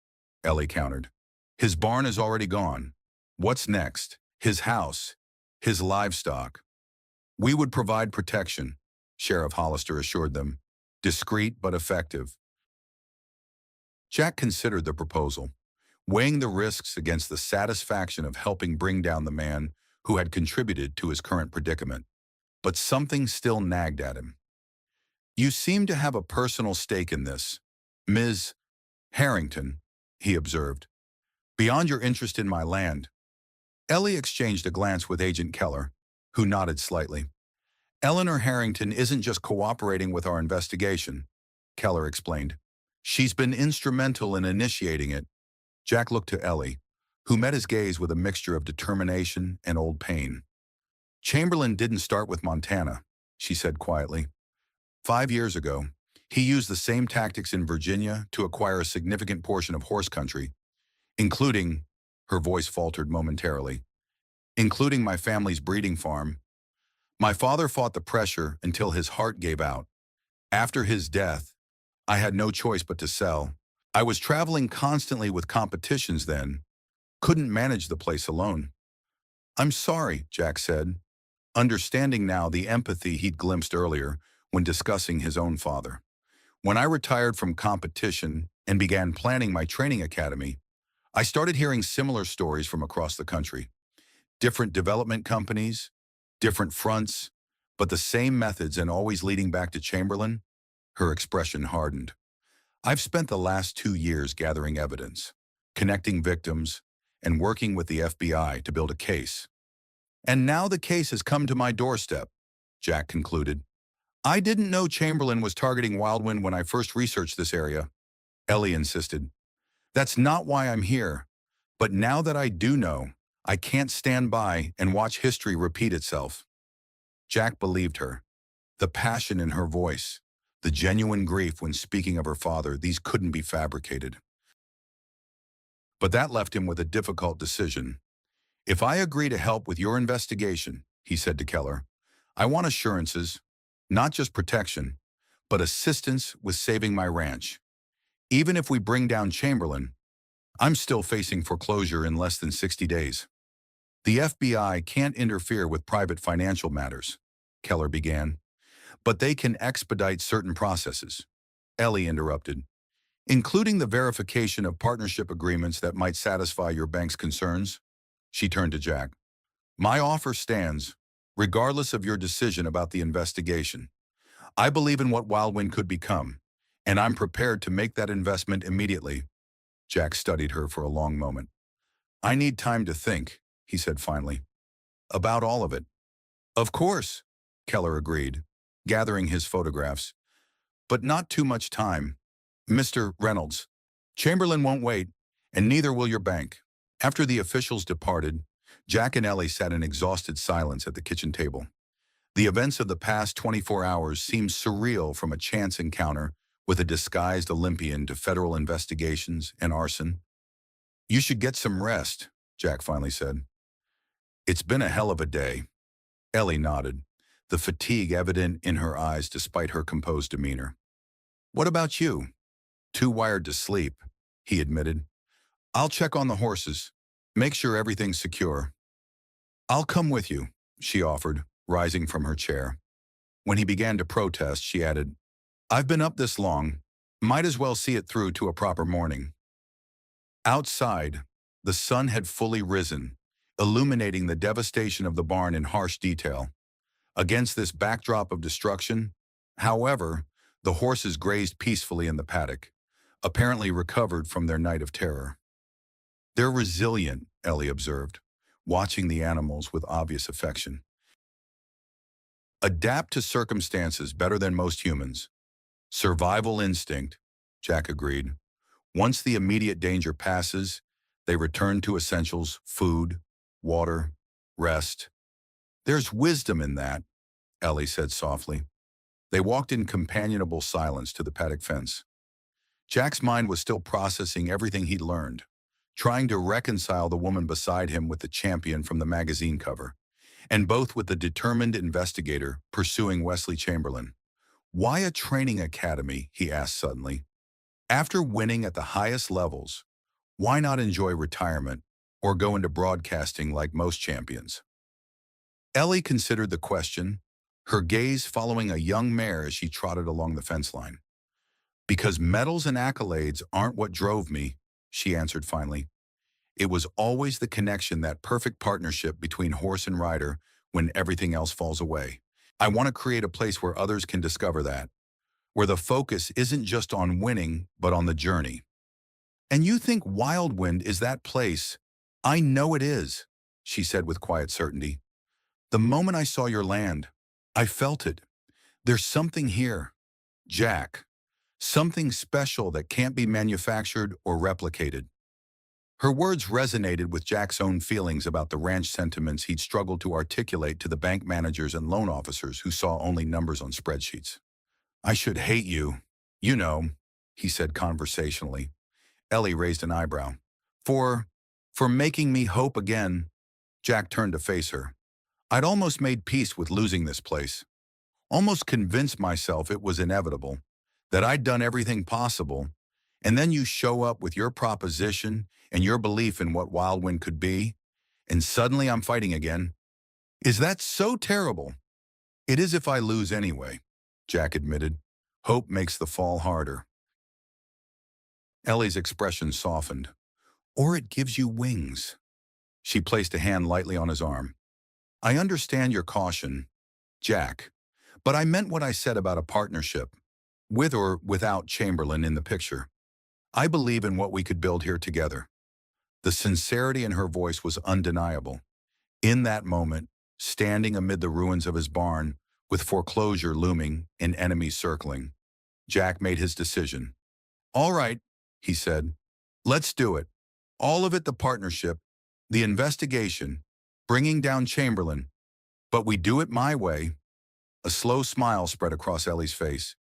Ellie countered. His barn is already gone. What's next? His house, his livestock. We would provide protection, Sheriff Hollister assured them, discreet but effective. Jack considered the proposal, weighing the risks against the satisfaction of helping bring down the man who had contributed to his current predicament. But something still nagged at him. You seem to have a personal stake in this, Ms. Harrington, he observed. Beyond your interest in my land. Ellie exchanged a glance with Agent Keller, who nodded slightly. Eleanor Harrington isn't just cooperating with our investigation, Keller explained. She's been instrumental in initiating it. Jack looked to Ellie, who met his gaze with a mixture of determination and old pain. Chamberlain didn't start with Montana, she said quietly. 5 years ago, He used the same tactics in Virginia to acquire a significant portion of horse country, including, her voice faltered momentarily, including my family's breeding farm. My father fought the pressure until his heart gave out. After his death, I had no choice but to sell. I was traveling constantly with competitions then, couldn't manage the place alone. I'm sorry, Jack said, understanding now the empathy he'd glimpsed earlier when discussing his own father. When I retired from competition and began planning my training academy, I started hearing similar stories from across the country. Different development companies, different fronts, but the same methods and always leading back to Chamberlain. Her expression hardened. I've spent the last 2 years gathering evidence, connecting victims, and working with the FBI to build a case. And now the case has come to my doorstep, Jack concluded. I didn't know Chamberlain was targeting Wildwind when I first researched this area, Ellie insisted. That's not why I'm here. But now that I do know, I can't stand by and watch history repeat itself. Jack believed her. The passion in her voice, the genuine grief when speaking of her father, these couldn't be fabricated. But that left him with a difficult decision. If I agree to help with your investigation, he said to Keller, I want assurances, not just protection, but assistance with saving my ranch. Even if we bring down Chamberlain, I'm still facing foreclosure in less than 60 days. The FBI can't interfere with private financial matters, Keller began, but they can expedite certain processes. Ellie interrupted, including the verification of partnership agreements that might satisfy your bank's concerns. She turned to Jack. My offer stands, regardless of your decision about the investigation. I believe in what Wildwind could become, and I'm prepared to make that investment immediately. Jack studied her for a long moment. I need time to think, he said finally. About all of it. Of course, Keller agreed, gathering his photographs. But not too much time. Mr. Reynolds, Chamberlain won't wait, and neither will your bank. After the officials departed, Jack and Ellie sat in exhausted silence at the kitchen table. The events of the past 24 hours seemed surreal, from a chance encounter with a disguised Olympian to federal investigations and arson. You should get some rest, Jack finally said. It's been a hell of a day. Ellie nodded, the fatigue evident in her eyes despite her composed demeanor. What about you? Too wired to sleep, he admitted. I'll check on the horses, make sure everything's secure. I'll come with you, she offered, rising from her chair. When he began to protest, she added, I've been up this long, might as well see it through to a proper morning. Outside, the sun had fully risen, illuminating the devastation of the barn in harsh detail. Against this backdrop of destruction, however, the horses grazed peacefully in the paddock, apparently recovered from their night of terror. They're resilient, Ellie observed, watching the animals with obvious affection. Adapt to circumstances better than most humans. Survival instinct, Jack agreed. Once the immediate danger passes, they return to essentials: food, water, rest. There's wisdom in that, Ellie said softly. They walked in companionable silence to the paddock fence. Jack's mind was still processing everything he'd learned, trying to reconcile the woman beside him with the champion from the magazine cover, and both with the determined investigator pursuing Wesley Chamberlain. Why a training academy, he asked suddenly. After winning at the highest levels, why not enjoy retirement or go into broadcasting like most champions? Ellie considered the question, her gaze following a young mare as she trotted along the fence line. Because medals and accolades aren't what drove me, she answered finally. It was always the connection, that perfect partnership between horse and rider when everything else falls away. I want to create a place where others can discover that, where the focus isn't just on winning, but on the journey. And you think Wildwind is that place? I know it is, she said with quiet certainty. The moment I saw your land, I felt it. There's something here, Jack, something special that can't be manufactured or replicated. Her words resonated with Jack's own feelings about the ranch, sentiments he'd struggled to articulate to the bank managers and loan officers who saw only numbers on spreadsheets. I should hate you, You know, he said conversationally. Ellie raised an eyebrow. For, for making me hope again. Jack turned to face her. I'd almost made peace with losing this place. Almost convinced myself it was inevitable, that I'd done everything possible, and then you show up with your proposition and your belief in what Wildwind could be, and suddenly I'm fighting again. Is that so terrible? It is if I lose anyway, Jack admitted. Hope makes the fall harder. Ellie's expression softened. Or it gives you wings. She placed a hand lightly on his arm. I understand your caution, Jack, but I meant what I said about a partnership, with or without Chamberlain in the picture. I believe in what we could build here together. The sincerity in her voice was undeniable. In that moment, standing amid the ruins of his barn, with foreclosure looming and enemies circling, Jack made his decision. All right, he said. Let's do it. All of it the partnership, the investigation, bringing down Chamberlain. But we do it my way. A slow smile spread across Ellie's face.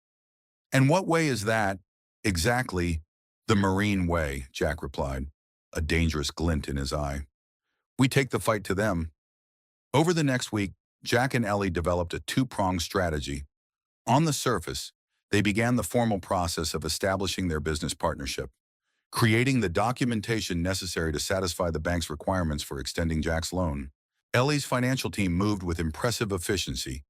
And what way is that? Exactly, the Marine way, Jack replied, a dangerous glint in his eye. We take the fight to them. Over the next week, Jack and Ellie developed a two-pronged strategy. On the surface, they began the formal process of establishing their business partnership, creating the documentation necessary to satisfy the bank's requirements for extending Jack's loan. Ellie's financial team moved with impressive efficiency,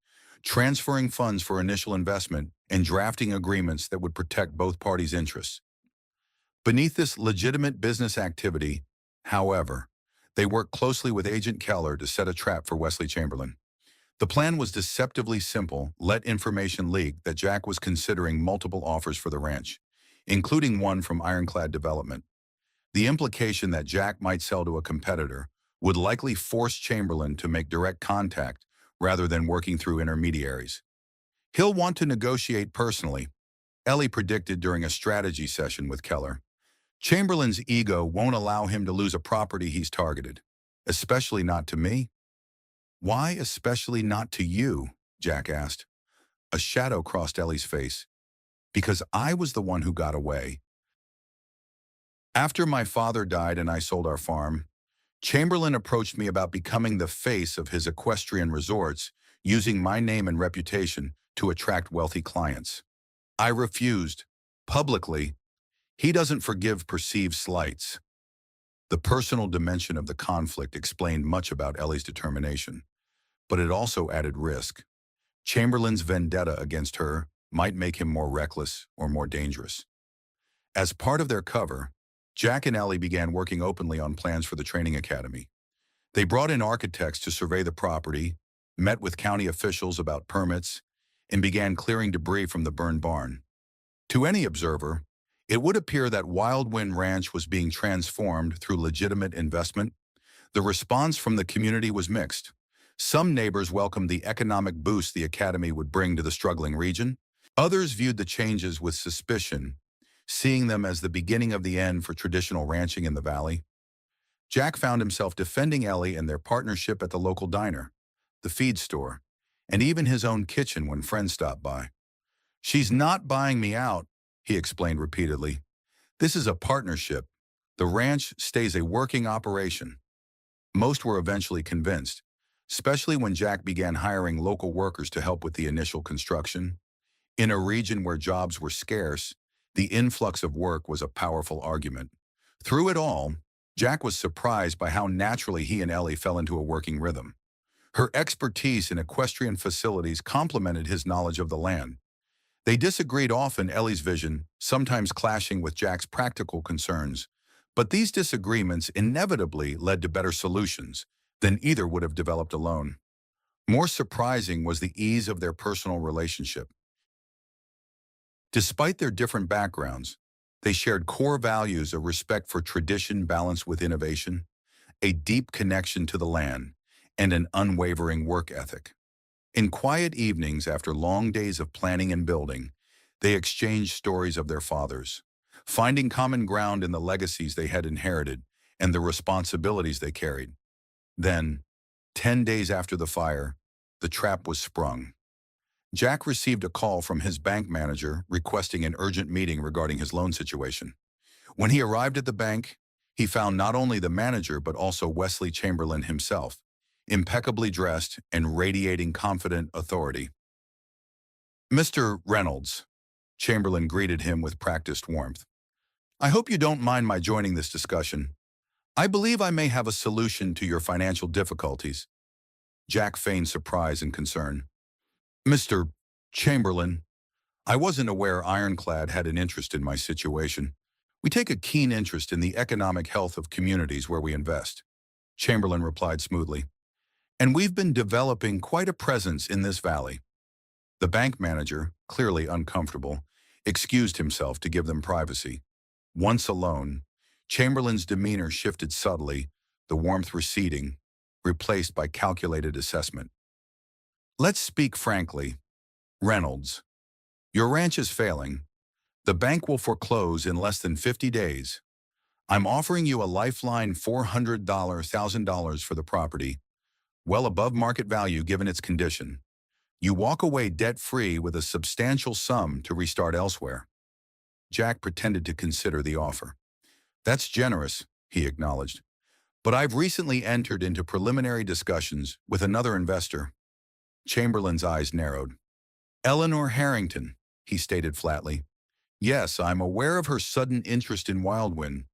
transferring funds for initial investment and drafting agreements that would protect both parties' interests. Beneath this legitimate business activity, however, they worked closely with Agent Keller to set a trap for Wesley Chamberlain. The plan was deceptively simple, let information leak that Jack was considering multiple offers for the ranch, including one from Ironclad Development. The implication that Jack might sell to a competitor would likely force Chamberlain to make direct contact rather than working through intermediaries. He'll want to negotiate personally, Ellie predicted during a strategy session with Keller. Chamberlain's ego won't allow him to lose a property he's targeted, especially not to me. Why especially not to you? Jack asked. A shadow crossed Ellie's face. Because I was the one who got away. After my father died and I sold our farm, Chamberlain approached me about becoming the face of his equestrian resorts, using my name and reputation to attract wealthy clients. I refused, publicly. He doesn't forgive perceived slights. The personal dimension of the conflict explained much about Ellie's determination, but it also added risk. Chamberlain's vendetta against her might make him more reckless or more dangerous. As part of their cover, Jack and Ellie began working openly on plans for the training academy. They brought in architects to survey the property, met with county officials about permits, and began clearing debris from the burned barn. To any observer, it would appear that Wildwind Ranch was being transformed through legitimate investment. The response from the community was mixed. Some neighbors welcomed the economic boost the academy would bring to the struggling region. Others viewed the changes with suspicion, seeing them as the beginning of the end for traditional ranching in the valley. Jack found himself defending Ellie and their partnership at the local diner, the feed store, and even his own kitchen when friends stopped by. She's not buying me out, he explained repeatedly. This is a partnership. The ranch stays a working operation. Most were eventually convinced, especially when Jack began hiring local workers to help with the initial construction. In a region where jobs were scarce, the influx of work was a powerful argument. Through it all, Jack was surprised by how naturally he and Ellie fell into a working rhythm. Her expertise in equestrian facilities complemented his knowledge of the land. They disagreed often, Ellie's vision, sometimes clashing with Jack's practical concerns, but these disagreements inevitably led to better solutions than either would have developed alone. More surprising was the ease of their personal relationship. Despite their different backgrounds, they shared core values of respect for tradition balanced with innovation, a deep connection to the land, and an unwavering work ethic. In quiet evenings after long days of planning and building, they exchanged stories of their fathers, finding common ground in the legacies they had inherited and the responsibilities they carried. Then, 10 days after the fire, the trap was sprung. Jack received a call from his bank manager requesting an urgent meeting regarding his loan situation. When he arrived at the bank, he found not only the manager but also Wesley Chamberlain himself, impeccably dressed and radiating confident authority. "Mr. Reynolds," Chamberlain greeted him with practiced warmth. "I hope you don't mind my joining this discussion. I believe I may have a solution to your financial difficulties." Jack feigned surprise and concern. "Mr. Chamberlain, I wasn't aware Ironclad had an interest in my situation. We take a keen interest in the economic health of communities where we invest," Chamberlain replied smoothly. "And we've been developing quite a presence in this valley." The bank manager, clearly uncomfortable, excused himself to give them privacy. Once alone, Chamberlain's demeanor shifted subtly, the warmth receding, replaced by calculated assessment. "Let's speak frankly. Reynolds, your ranch is failing. The bank will foreclose in less than 50 days. I'm offering you a lifeline $400,000 for the property, well above market value given its condition. You walk away debt-free with a substantial sum to restart elsewhere." Jack pretended to consider the offer. "That's generous," he acknowledged. "But I've recently entered into preliminary discussions with another investor." Chamberlain's eyes narrowed. "Eleanor Harrington," he stated flatly. "Yes, I'm aware of her sudden interest in Wildwind.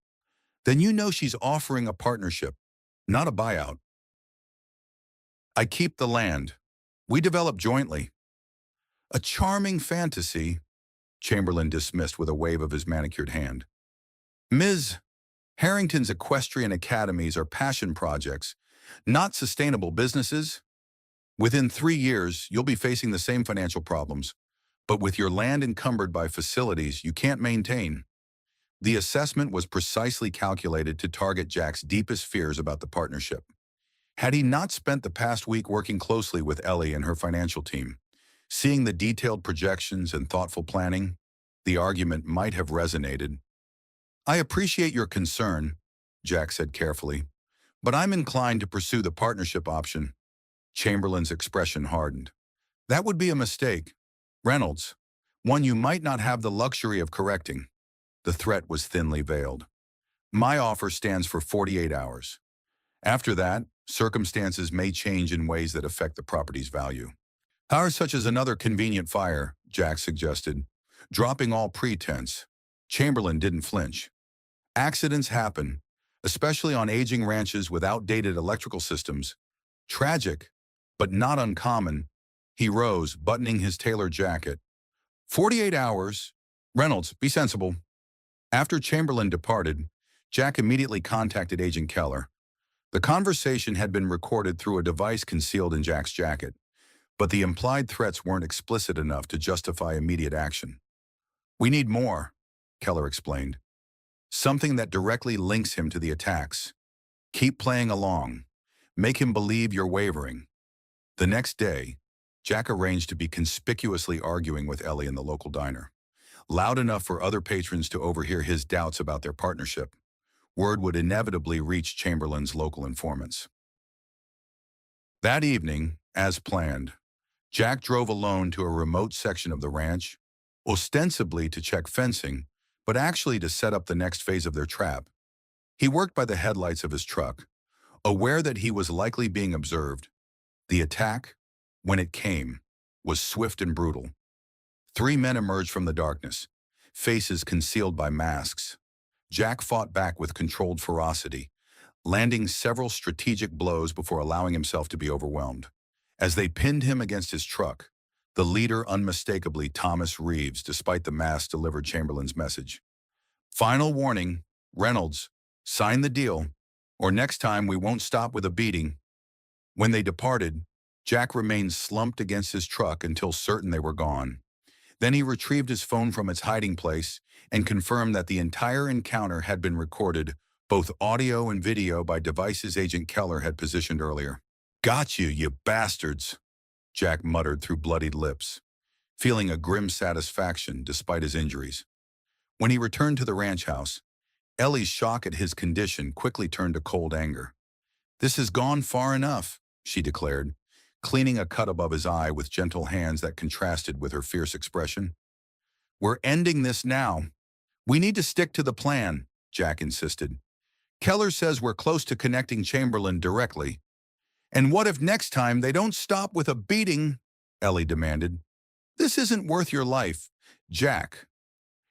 Then you know she's offering a partnership, not a buyout. I keep the land. We develop jointly." "A charming fantasy," Chamberlain dismissed with a wave of his manicured hand. "Ms. Harrington's equestrian academies are passion projects, not sustainable businesses. Within 3 years, you'll be facing the same financial problems, but with your land encumbered by facilities you can't maintain." The assessment was precisely calculated to target Jack's deepest fears about the partnership. Had he not spent the past week working closely with Ellie and her financial team, seeing the detailed projections and thoughtful planning, the argument might have resonated. "I appreciate your concern," Jack said carefully, "but I'm inclined to pursue the partnership option." Chamberlain's expression hardened. "That would be a mistake, Reynolds, one you might not have the luxury of correcting." The threat was thinly veiled. "My offer stands for 48 hours. After that, circumstances may change in ways that affect the property's value." "Hours such as another convenient fire," Jack suggested, dropping all pretense. Chamberlain didn't flinch. "Accidents happen, especially on aging ranches with outdated electrical systems. Tragic, but not uncommon." He rose, buttoning his tailored jacket. 48 hours. Reynolds, be sensible." After Chamberlain departed, Jack immediately contacted Agent Keller. The conversation had been recorded through a device concealed in Jack's jacket, but the implied threats weren't explicit enough to justify immediate action. "We need more," Keller explained. "Something that directly links him to the attacks. Keep playing along. Make him believe you're wavering." The next day, Jack arranged to be conspicuously arguing with Ellie in the local diner, loud enough for other patrons to overhear his doubts about their partnership. Word would inevitably reach Chamberlain's local informants. That evening, as planned, Jack drove alone to a remote section of the ranch, ostensibly to check fencing, but actually to set up the next phase of their trap. He worked by the headlights of his truck, aware that he was likely being observed. The attack, when it came, was swift and brutal. 3 men emerged from the darkness, faces concealed by masks. Jack fought back with controlled ferocity, landing several strategic blows before allowing himself to be overwhelmed. As they pinned him against his truck, the leader, unmistakably Thomas Reeves, despite the mask, delivered Chamberlain's message. "Final warning, Reynolds, sign the deal, or next time we won't stop with a beating." When they departed, Jack remained slumped against his truck until certain they were gone. Then he retrieved his phone from its hiding place and confirmed that the entire encounter had been recorded, both audio and video, by devices Agent Keller had positioned earlier. "Got you, you bastards," Jack muttered through bloodied lips, feeling a grim satisfaction despite his injuries. When he returned to the ranch house, Ellie's shock at his condition quickly turned to cold anger. "This has gone far enough," she declared, cleaning a cut above his eye with gentle hands that contrasted with her fierce expression. "We're ending this now. We need to stick to the plan," Jack insisted. "Keller says we're close to connecting Chamberlain directly. And what if next time they don't stop with a beating?" Ellie demanded. "This isn't worth your life, Jack."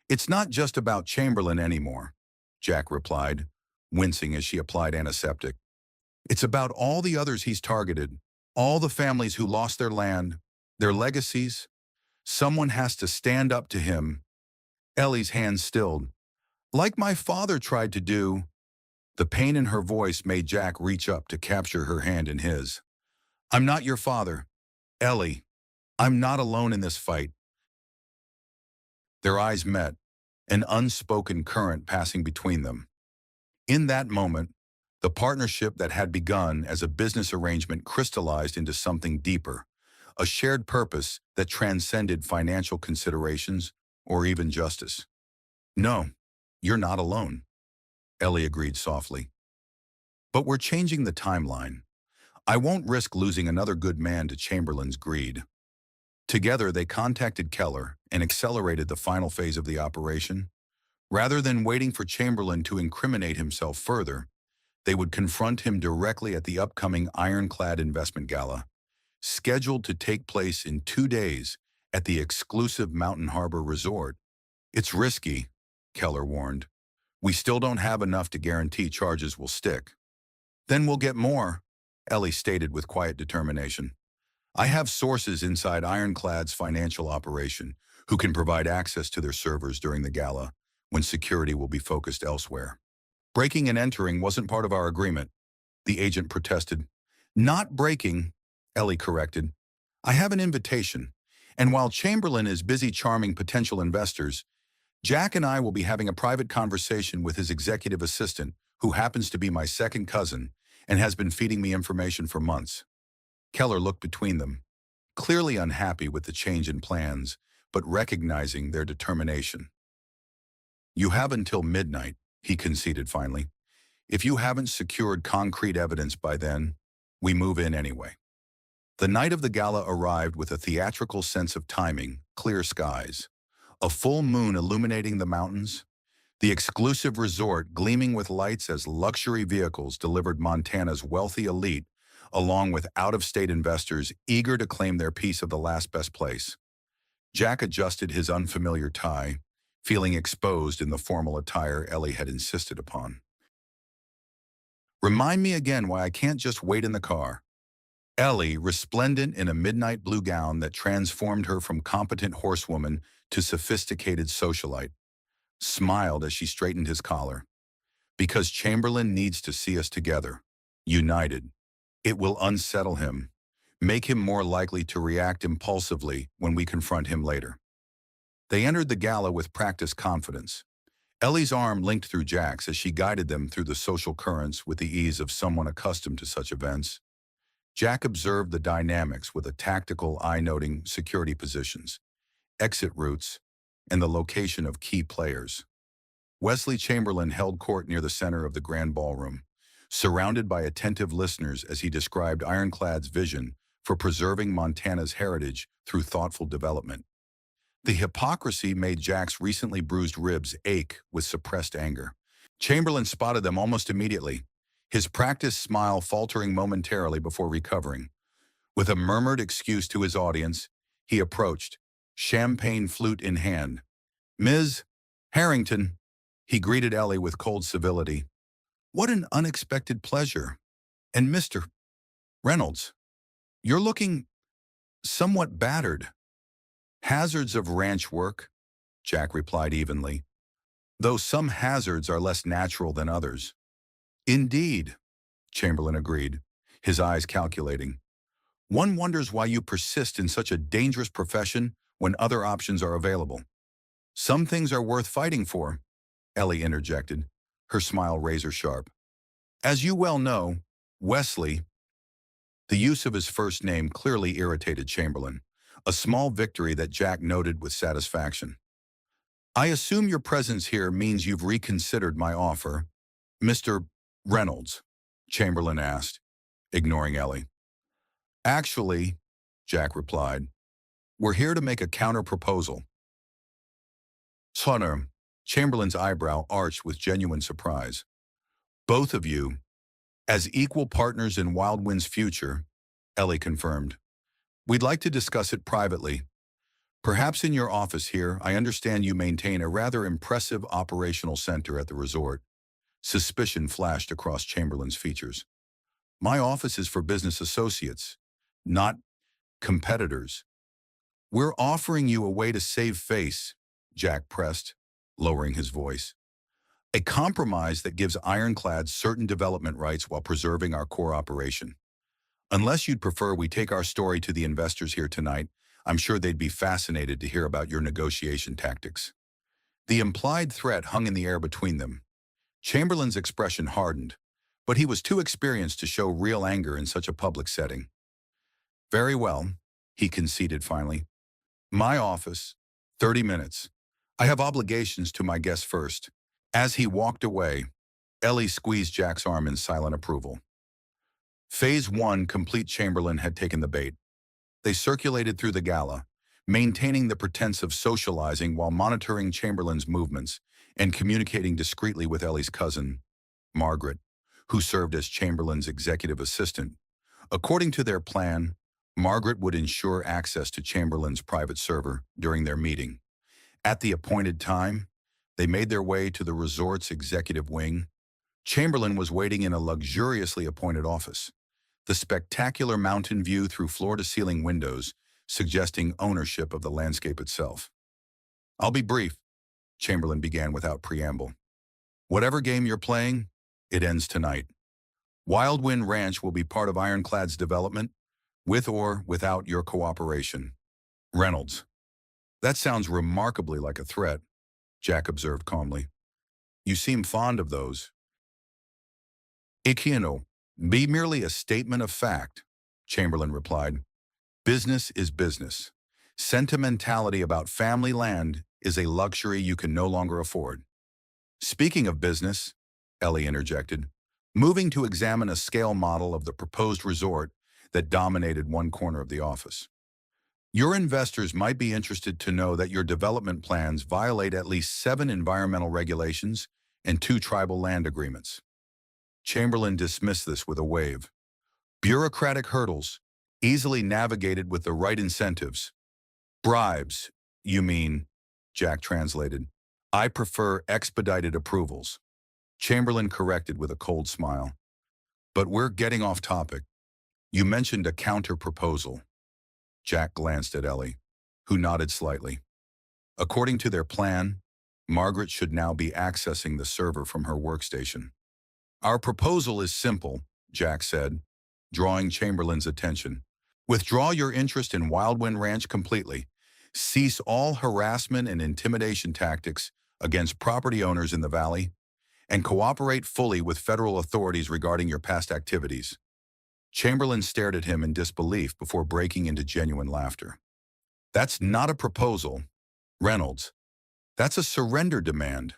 "It's not just about Chamberlain anymore," Jack replied, wincing as she applied antiseptic. "It's about all the others he's targeted, all the families who lost their land, their legacies. Someone has to stand up to him." Ellie's hands stilled. "Like my father tried to do." The pain in her voice made Jack reach up to capture her hand in his. "I'm not your father, Ellie. I'm not alone in this fight." Their eyes met, an unspoken current passing between them. In that moment, the partnership that had begun as a business arrangement crystallized into something deeper, a shared purpose that transcended financial considerations or even justice. "No, you're not alone," Ellie agreed softly. "But we're changing the timeline. I won't risk losing another good man to Chamberlain's greed." Together, they contacted Keller and accelerated the final phase of the operation. Rather than waiting for Chamberlain to incriminate himself further, they would confront him directly at the upcoming Ironclad Investment Gala, scheduled to take place in 2 days at the exclusive Mountain Harbor Resort. "It's risky," Keller warned. "We still don't have enough to guarantee charges will stick." "Then we'll get more," Ellie stated with quiet determination. "I have sources inside Ironclad's financial operation who can provide access to their servers during the gala, when security will be focused elsewhere." "Breaking and entering wasn't part of our agreement," the agent protested. "Not breaking," Ellie corrected. "I have an invitation, and while Chamberlain is busy charming potential investors, Jack and I will be having a private conversation with his executive assistant, who happens to be my second cousin and has been feeding me information for months." Keller looked between them, clearly unhappy with the change in plans, but recognizing their determination. "You have until midnight," he conceded finally. "If you haven't secured concrete evidence by then, we move in anyway." The night of the gala arrived with a theatrical sense of timing, clear skies, a full moon illuminating the mountains, the exclusive resort gleaming with lights as luxury vehicles delivered Montana's wealthy elite, along with out-of-state investors eager to claim their piece of the last best place. Jack adjusted his unfamiliar tie, feeling exposed in the formal attire Ellie had insisted upon. "Remind me again why I can't just wait in the car." Ellie, resplendent in a midnight blue gown that transformed her from competent horsewoman to sophisticated socialite, smiled as she straightened his collar. "Because Chamberlain needs to see us together, united. It will unsettle him, make him more likely to react impulsively when we confront him later." They entered the gala with practiced confidence. Ellie's arm linked through Jack's as she guided them through the social currents with the ease of someone accustomed to such events. Jack observed the dynamics with a tactical eye noting security positions, exit routes, and the location of key players. Wesley Chamberlain held court near the center of the grand ballroom, surrounded by attentive listeners as he described Ironclad's vision for preserving Montana's heritage through thoughtful development. The hypocrisy made Jack's recently bruised ribs ache with suppressed anger. Chamberlain spotted them almost immediately, his practiced smile faltering momentarily before recovering. With a murmured excuse to his audience, he approached, champagne flute in hand. "Ms. Harrington," he greeted Ellie with cold civility. "What an unexpected pleasure. And Mr. Reynolds, you're looking somewhat battered." "Hazards of ranch work," Jack replied evenly, "though some hazards are less natural than others." "Indeed," Chamberlain agreed, his eyes calculating. "One wonders why you persist in such a dangerous profession when other options are available." "Some things are worth fighting for," Ellie interjected, her smile razor-sharp. "As you well know, Wesley—" The use of his first name clearly irritated Chamberlain, a small victory that Jack noted with satisfaction. "I assume your presence here means you've reconsidered my offer, Mr. Reynolds," Chamberlain asked, ignoring Ellie. Actually, Jack replied, we're here to make a counter-proposal. Sonner, Chamberlain's eyebrow arched with genuine surprise. Both of you, as equal partners in Wildwind's future, Ellie confirmed. We'd like to discuss it privately. Perhaps in your office here, I understand you maintain a rather impressive operational center at the resort. Suspicion flashed across Chamberlain's features. My office is for business associates, not competitors. We're offering you a way to save face, Jack pressed, lowering his voice. A compromise that gives Ironclad certain development rights while preserving our core operation. Unless you'd prefer we take our story to the investors here tonight, I'm sure they'd be fascinated to hear about your negotiation tactics. The implied threat hung in the air between them. Chamberlain's expression hardened, but he was too experienced to show real anger in such a public setting. Very well, he conceded finally. My office, 30 minutes. I have obligations to my guests first. As he walked away, Ellie squeezed Jack's arm in silent approval. Phase 1 complete. Chamberlain had taken the bait. They circulated through the gala, maintaining the pretense of socializing while monitoring Chamberlain's movements and communicating discreetly with Ellie's cousin, Margaret, who served as Chamberlain's executive assistant. According to their plan, Margaret would ensure access to Chamberlain's private server during their meeting. At the appointed time, they made their way to the resort's executive wing. Chamberlain was waiting in a luxuriously appointed office, the spectacular mountain view through floor-to-ceiling windows suggesting ownership of the landscape itself. I'll be brief, Chamberlain began without preamble. Whatever game you're playing, it ends tonight. Wildwind Ranch will be part of Ironclad's development, with or without your cooperation. Reynolds. That sounds remarkably like a threat, Jack observed calmly. You seem fond of those. Equestrian, be merely a statement of fact, Chamberlain replied. Business is business. Sentimentality about family land is a luxury you can no longer afford. Speaking of business, Ellie interjected, moving to examine a scale model of the proposed resort that dominated one corner of the office. Your investors might be interested to know that your development plans violate at least 7 environmental regulations and 2 tribal land agreements. Chamberlain dismissed this with a wave. Bureaucratic hurdles, easily navigated with the right incentives. Bribes, you mean, Jack translated. I prefer expedited approvals. Chamberlain corrected with a cold smile. But we're getting off topic. You mentioned a counter-proposal. Jack glanced at Ellie, who nodded slightly. According to their plan, Margaret should now be accessing the server from her workstation. Our proposal is simple, Jack said, drawing Chamberlain's attention. Withdraw your interest in Wildwind Ranch completely. Cease all harassment and intimidation tactics against property owners in the valley, and cooperate fully with federal authorities regarding your past activities. Chamberlain stared at him in disbelief before breaking into genuine laughter. That's not a proposal, Reynolds. That's a surrender demand.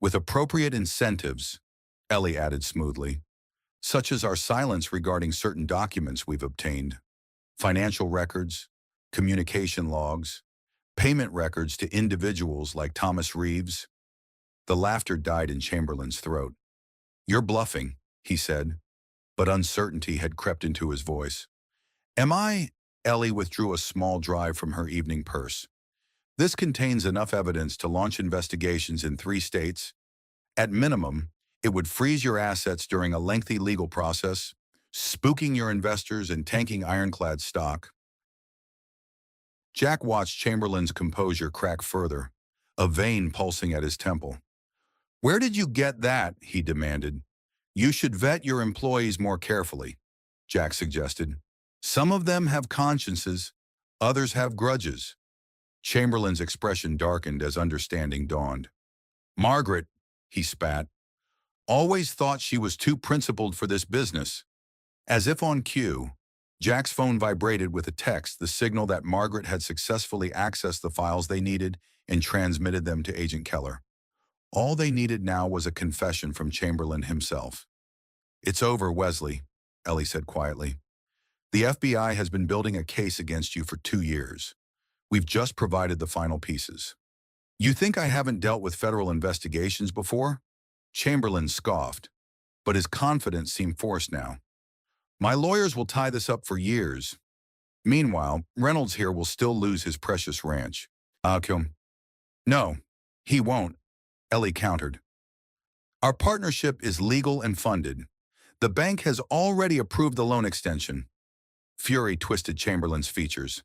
With appropriate incentives, Ellie added smoothly, such as our silence regarding certain documents we've obtained, financial records, communication logs, payment records to individuals like Thomas Reeves. The laughter died in Chamberlain's throat. You're bluffing, he said, but uncertainty had crept into his voice. Am I? Ellie withdrew a small drive from her evening purse. This contains enough evidence to launch investigations in 3 states. At minimum, it would freeze your assets during a lengthy legal process, spooking your investors and tanking Ironclad stock. Jack watched Chamberlain's composure crack further, a vein pulsing at his temple. Where did you get that? He demanded. You should vet your employees more carefully, Jack suggested. Some of them have consciences, others have grudges. Chamberlain's expression darkened as understanding dawned. Margaret, he spat, always thought she was too principled for this business. As if on cue, Jack's phone vibrated with a text, the signal that Margaret had successfully accessed the files they needed and transmitted them to Agent Keller. All they needed now was a confession from Chamberlain himself. It's over, Wesley, Ellie said quietly. The FBI has been building a case against you for 2 years. We've just provided the final pieces. You think I haven't dealt with federal investigations before? Chamberlain scoffed, but his confidence seemed forced now. My lawyers will tie this up for years. Meanwhile, Reynolds here will still lose his precious ranch. Akum. No, he won't, Ellie countered. Our partnership is legal and funded. The bank has already approved the loan extension. Fury twisted Chamberlain's features.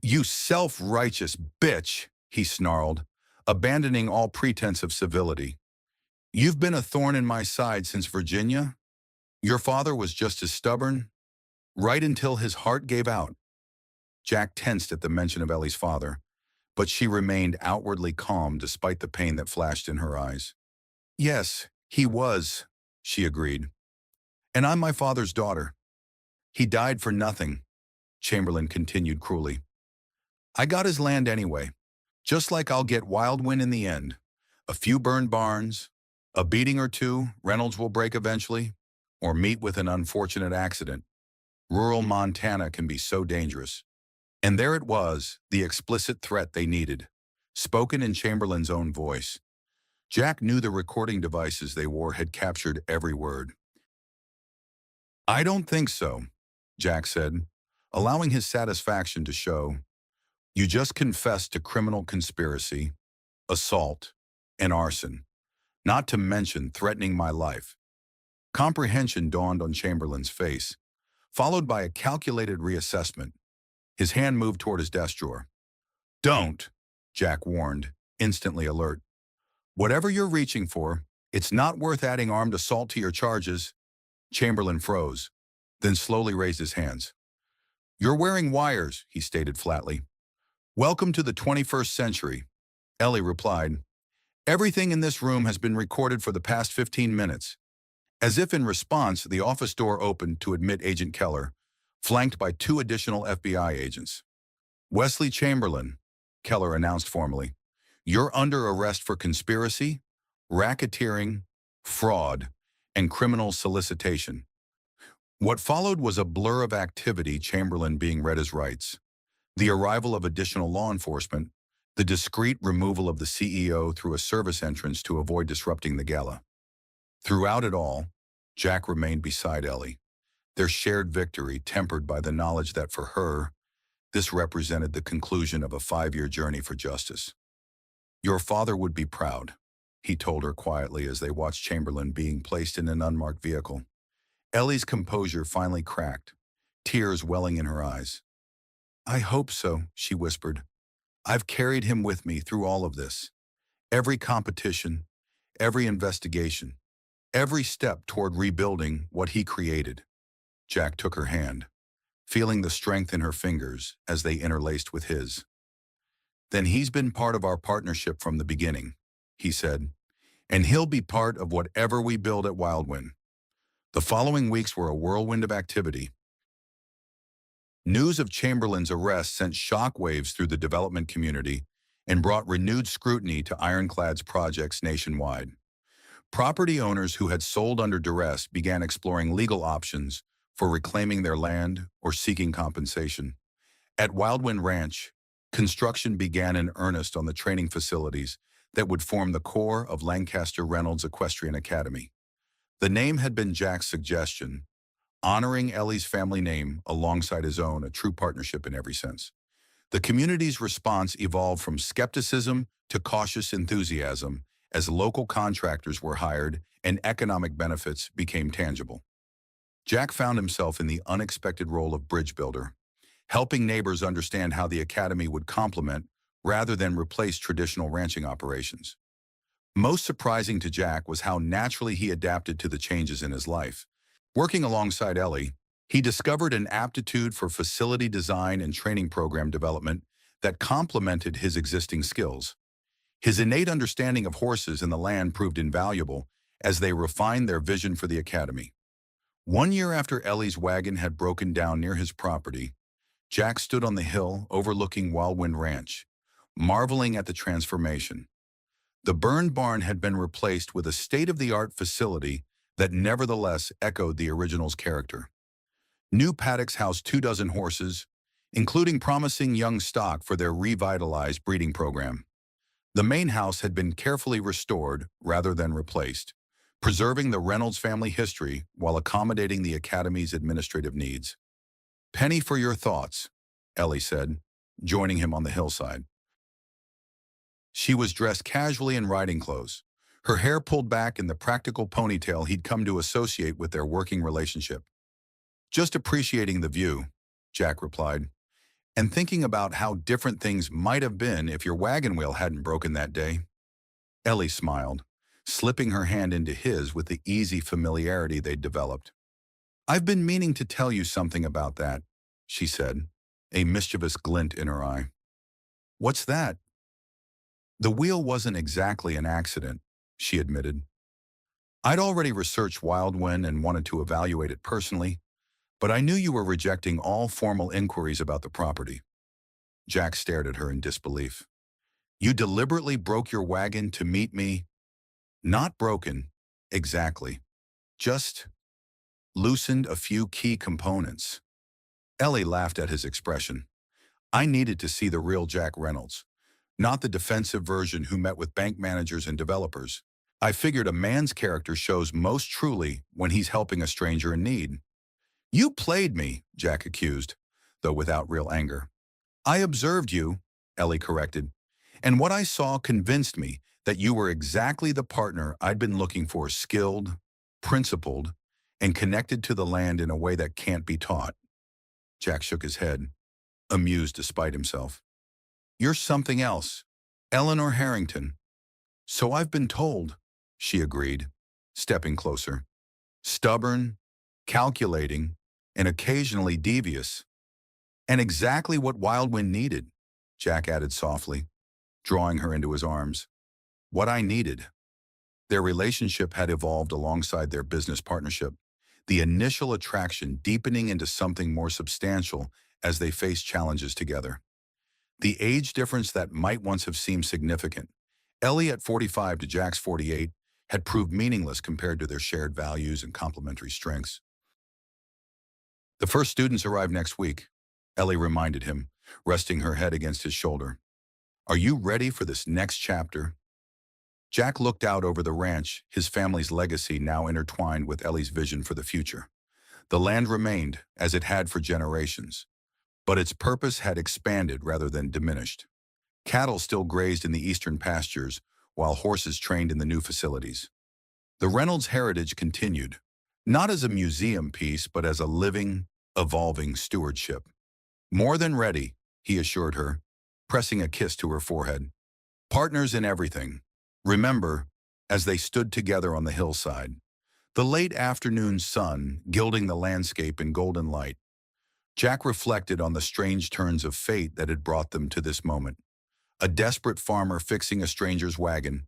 You self-righteous bitch, he snarled, abandoning all pretense of civility. You've been a thorn in my side since Virginia. Your father was just as stubborn, right until his heart gave out. Jack tensed at the mention of Ellie's father, but she remained outwardly calm despite the pain that flashed in her eyes. Yes, he was, she agreed. And I'm my father's daughter. He died for nothing, Chamberlain continued cruelly. I got his land anyway, just like I'll get Wildwind in the end. A few burned barns, a beating or two Reynolds will break eventually, or meet with an unfortunate accident. Rural Montana can be so dangerous. And there it was, the explicit threat they needed, spoken in Chamberlain's own voice. Jack knew the recording devices they wore had captured every word. I don't think so, Jack said, allowing his satisfaction to show. You just confessed to criminal conspiracy, assault, and arson, not to mention threatening my life. Comprehension dawned on Chamberlain's face, followed by a calculated reassessment. His hand moved toward his desk drawer. Don't, Jack warned, instantly alert. Whatever you're reaching for, it's not worth adding armed assault to your charges. Chamberlain froze, then slowly raised his hands. You're wearing wires, he stated flatly. Welcome to the 21st century, Ellie replied. Everything in this room has been recorded for the past 15 minutes. As if in response, the office door opened to admit Agent Keller, flanked by 2 additional FBI agents. Wesley Chamberlain, Keller announced formally, you're under arrest for conspiracy, racketeering, fraud, and criminal solicitation. What followed was a blur of activity, Chamberlain being read his rights. The arrival of additional law enforcement, the discreet removal of the CEO through a service entrance to avoid disrupting the gala. Throughout it all, Jack remained beside Ellie, their shared victory tempered by the knowledge that for her, this represented the conclusion of a 5-year journey for justice. Your father would be proud, he told her quietly as they watched Chamberlain being placed in an unmarked vehicle. Ellie's composure finally cracked, tears welling in her eyes. I hope so, she whispered. I've carried him with me through all of this. Every competition, every investigation, every step toward rebuilding what he created. Jack took her hand, feeling the strength in her fingers as they interlaced with his. Then he's been part of our partnership from the beginning, he said, and he'll be part of whatever we build at Wildwind. The following weeks were a whirlwind of activity. News of Chamberlain's arrest sent shockwaves through the development community and brought renewed scrutiny to Ironclad's projects nationwide. Property owners who had sold under duress began exploring legal options for reclaiming their land or seeking compensation. At Wildwind Ranch, construction began in earnest on the training facilities that would form the core of Lancaster Reynolds Equestrian Academy. The name had been Jack's suggestion, honoring Ellie's family name alongside his own, a true partnership in every sense. The community's response evolved from skepticism to cautious enthusiasm as local contractors were hired and economic benefits became tangible. Jack found himself in the unexpected role of bridge builder, helping neighbors understand how the academy would complement rather than replace traditional ranching operations. Most surprising to Jack was how naturally he adapted to the changes in his life. Working alongside Ellie, he discovered an aptitude for facility design and training program development that complemented his existing skills. His innate understanding of horses and the land proved invaluable as they refined their vision for the academy. 1 year after Ellie's wagon had broken down near his property, Jack stood on the hill overlooking Wildwind Ranch, marveling at the transformation. The burned barn had been replaced with a state-of-the-art facility that nevertheless echoed the original's character. New paddocks housed 24 horses, including promising young stock for their revitalized breeding program. The main house had been carefully restored rather than replaced, preserving the Reynolds family history while accommodating the Academy's administrative needs. "Penny for your thoughts," Ellie said, joining him on the hillside. She was dressed casually in riding clothes, her hair pulled back in the practical ponytail he'd come to associate with their working relationship. "Just appreciating the view," Jack replied, "and thinking about how different things might have been if your wagon wheel hadn't broken that day." Ellie smiled, slipping her hand into his with the easy familiarity they'd developed. "I've been meaning to tell you something about that," she said, a mischievous glint in her eye. "What's that?" "The wheel wasn't exactly an accident," she admitted. "I'd already researched Wildwind and wanted to evaluate it personally, but I knew you were rejecting all formal inquiries about the property." Jack stared at her in disbelief. "You deliberately broke your wagon to meet me?" "Not broken, exactly. Just loosened a few key components." Ellie laughed at his expression. "I needed to see the real Jack Reynolds, not the defensive version who met with bank managers and developers. I figured a man's character shows most truly when he's helping a stranger in need." "You played me," Jack accused, though without real anger. "I observed you," Ellie corrected, "and what I saw convinced me that you were exactly the partner I'd been looking for, skilled, principled, and connected to the land in a way that can't be taught." Jack shook his head, amused despite himself. "You're something else. Eleanor Harrington." "So I've been told," she agreed, stepping closer. "Stubborn, calculating, and occasionally devious. And exactly what Wildwind needed," Jack added softly, drawing her into his arms. "What I needed." Their relationship had evolved alongside their business partnership, the initial attraction deepening into something more substantial as they faced challenges together. The age difference that might once have seemed significant, Ellie at 45 to Jack's 48, had proved meaningless compared to their shared values and complementary strengths. "The first students arrive next week," Ellie reminded him, resting her head against his shoulder. "Are you ready for this next chapter?" Jack looked out over the ranch, his family's legacy now intertwined with Ellie's vision for the future. The land remained, as it had for generations, but its purpose had expanded rather than diminished. Cattle still grazed in the eastern pastures, while horses trained in the new facilities. The Reynolds heritage continued, not as a museum piece, but as a living, evolving stewardship. "More than ready," he assured her, pressing a kiss to her forehead. "Partners in everything." Remember, as they stood together on the hillside, the late afternoon sun gilding the landscape in golden light, Jack reflected on the strange turns of fate that had brought them to this moment. A desperate farmer fixing a stranger's wagon,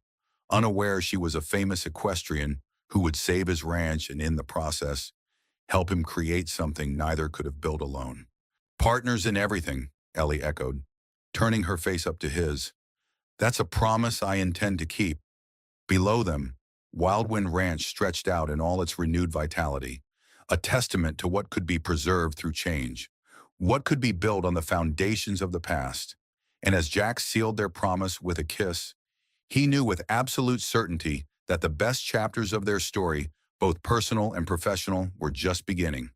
unaware she was a famous equestrian who would save his ranch and, in the process, help him create something neither could have built alone. "Partners in everything," Ellie echoed, turning her face up to his. "That's a promise I intend to keep." Below them, Wildwind Ranch stretched out in all its renewed vitality, a testament to what could be preserved through change, what could be built on the foundations of the past. And as Jack sealed their promise with a kiss, he knew with absolute certainty that the best chapters of their story, both personal and professional, were just beginning.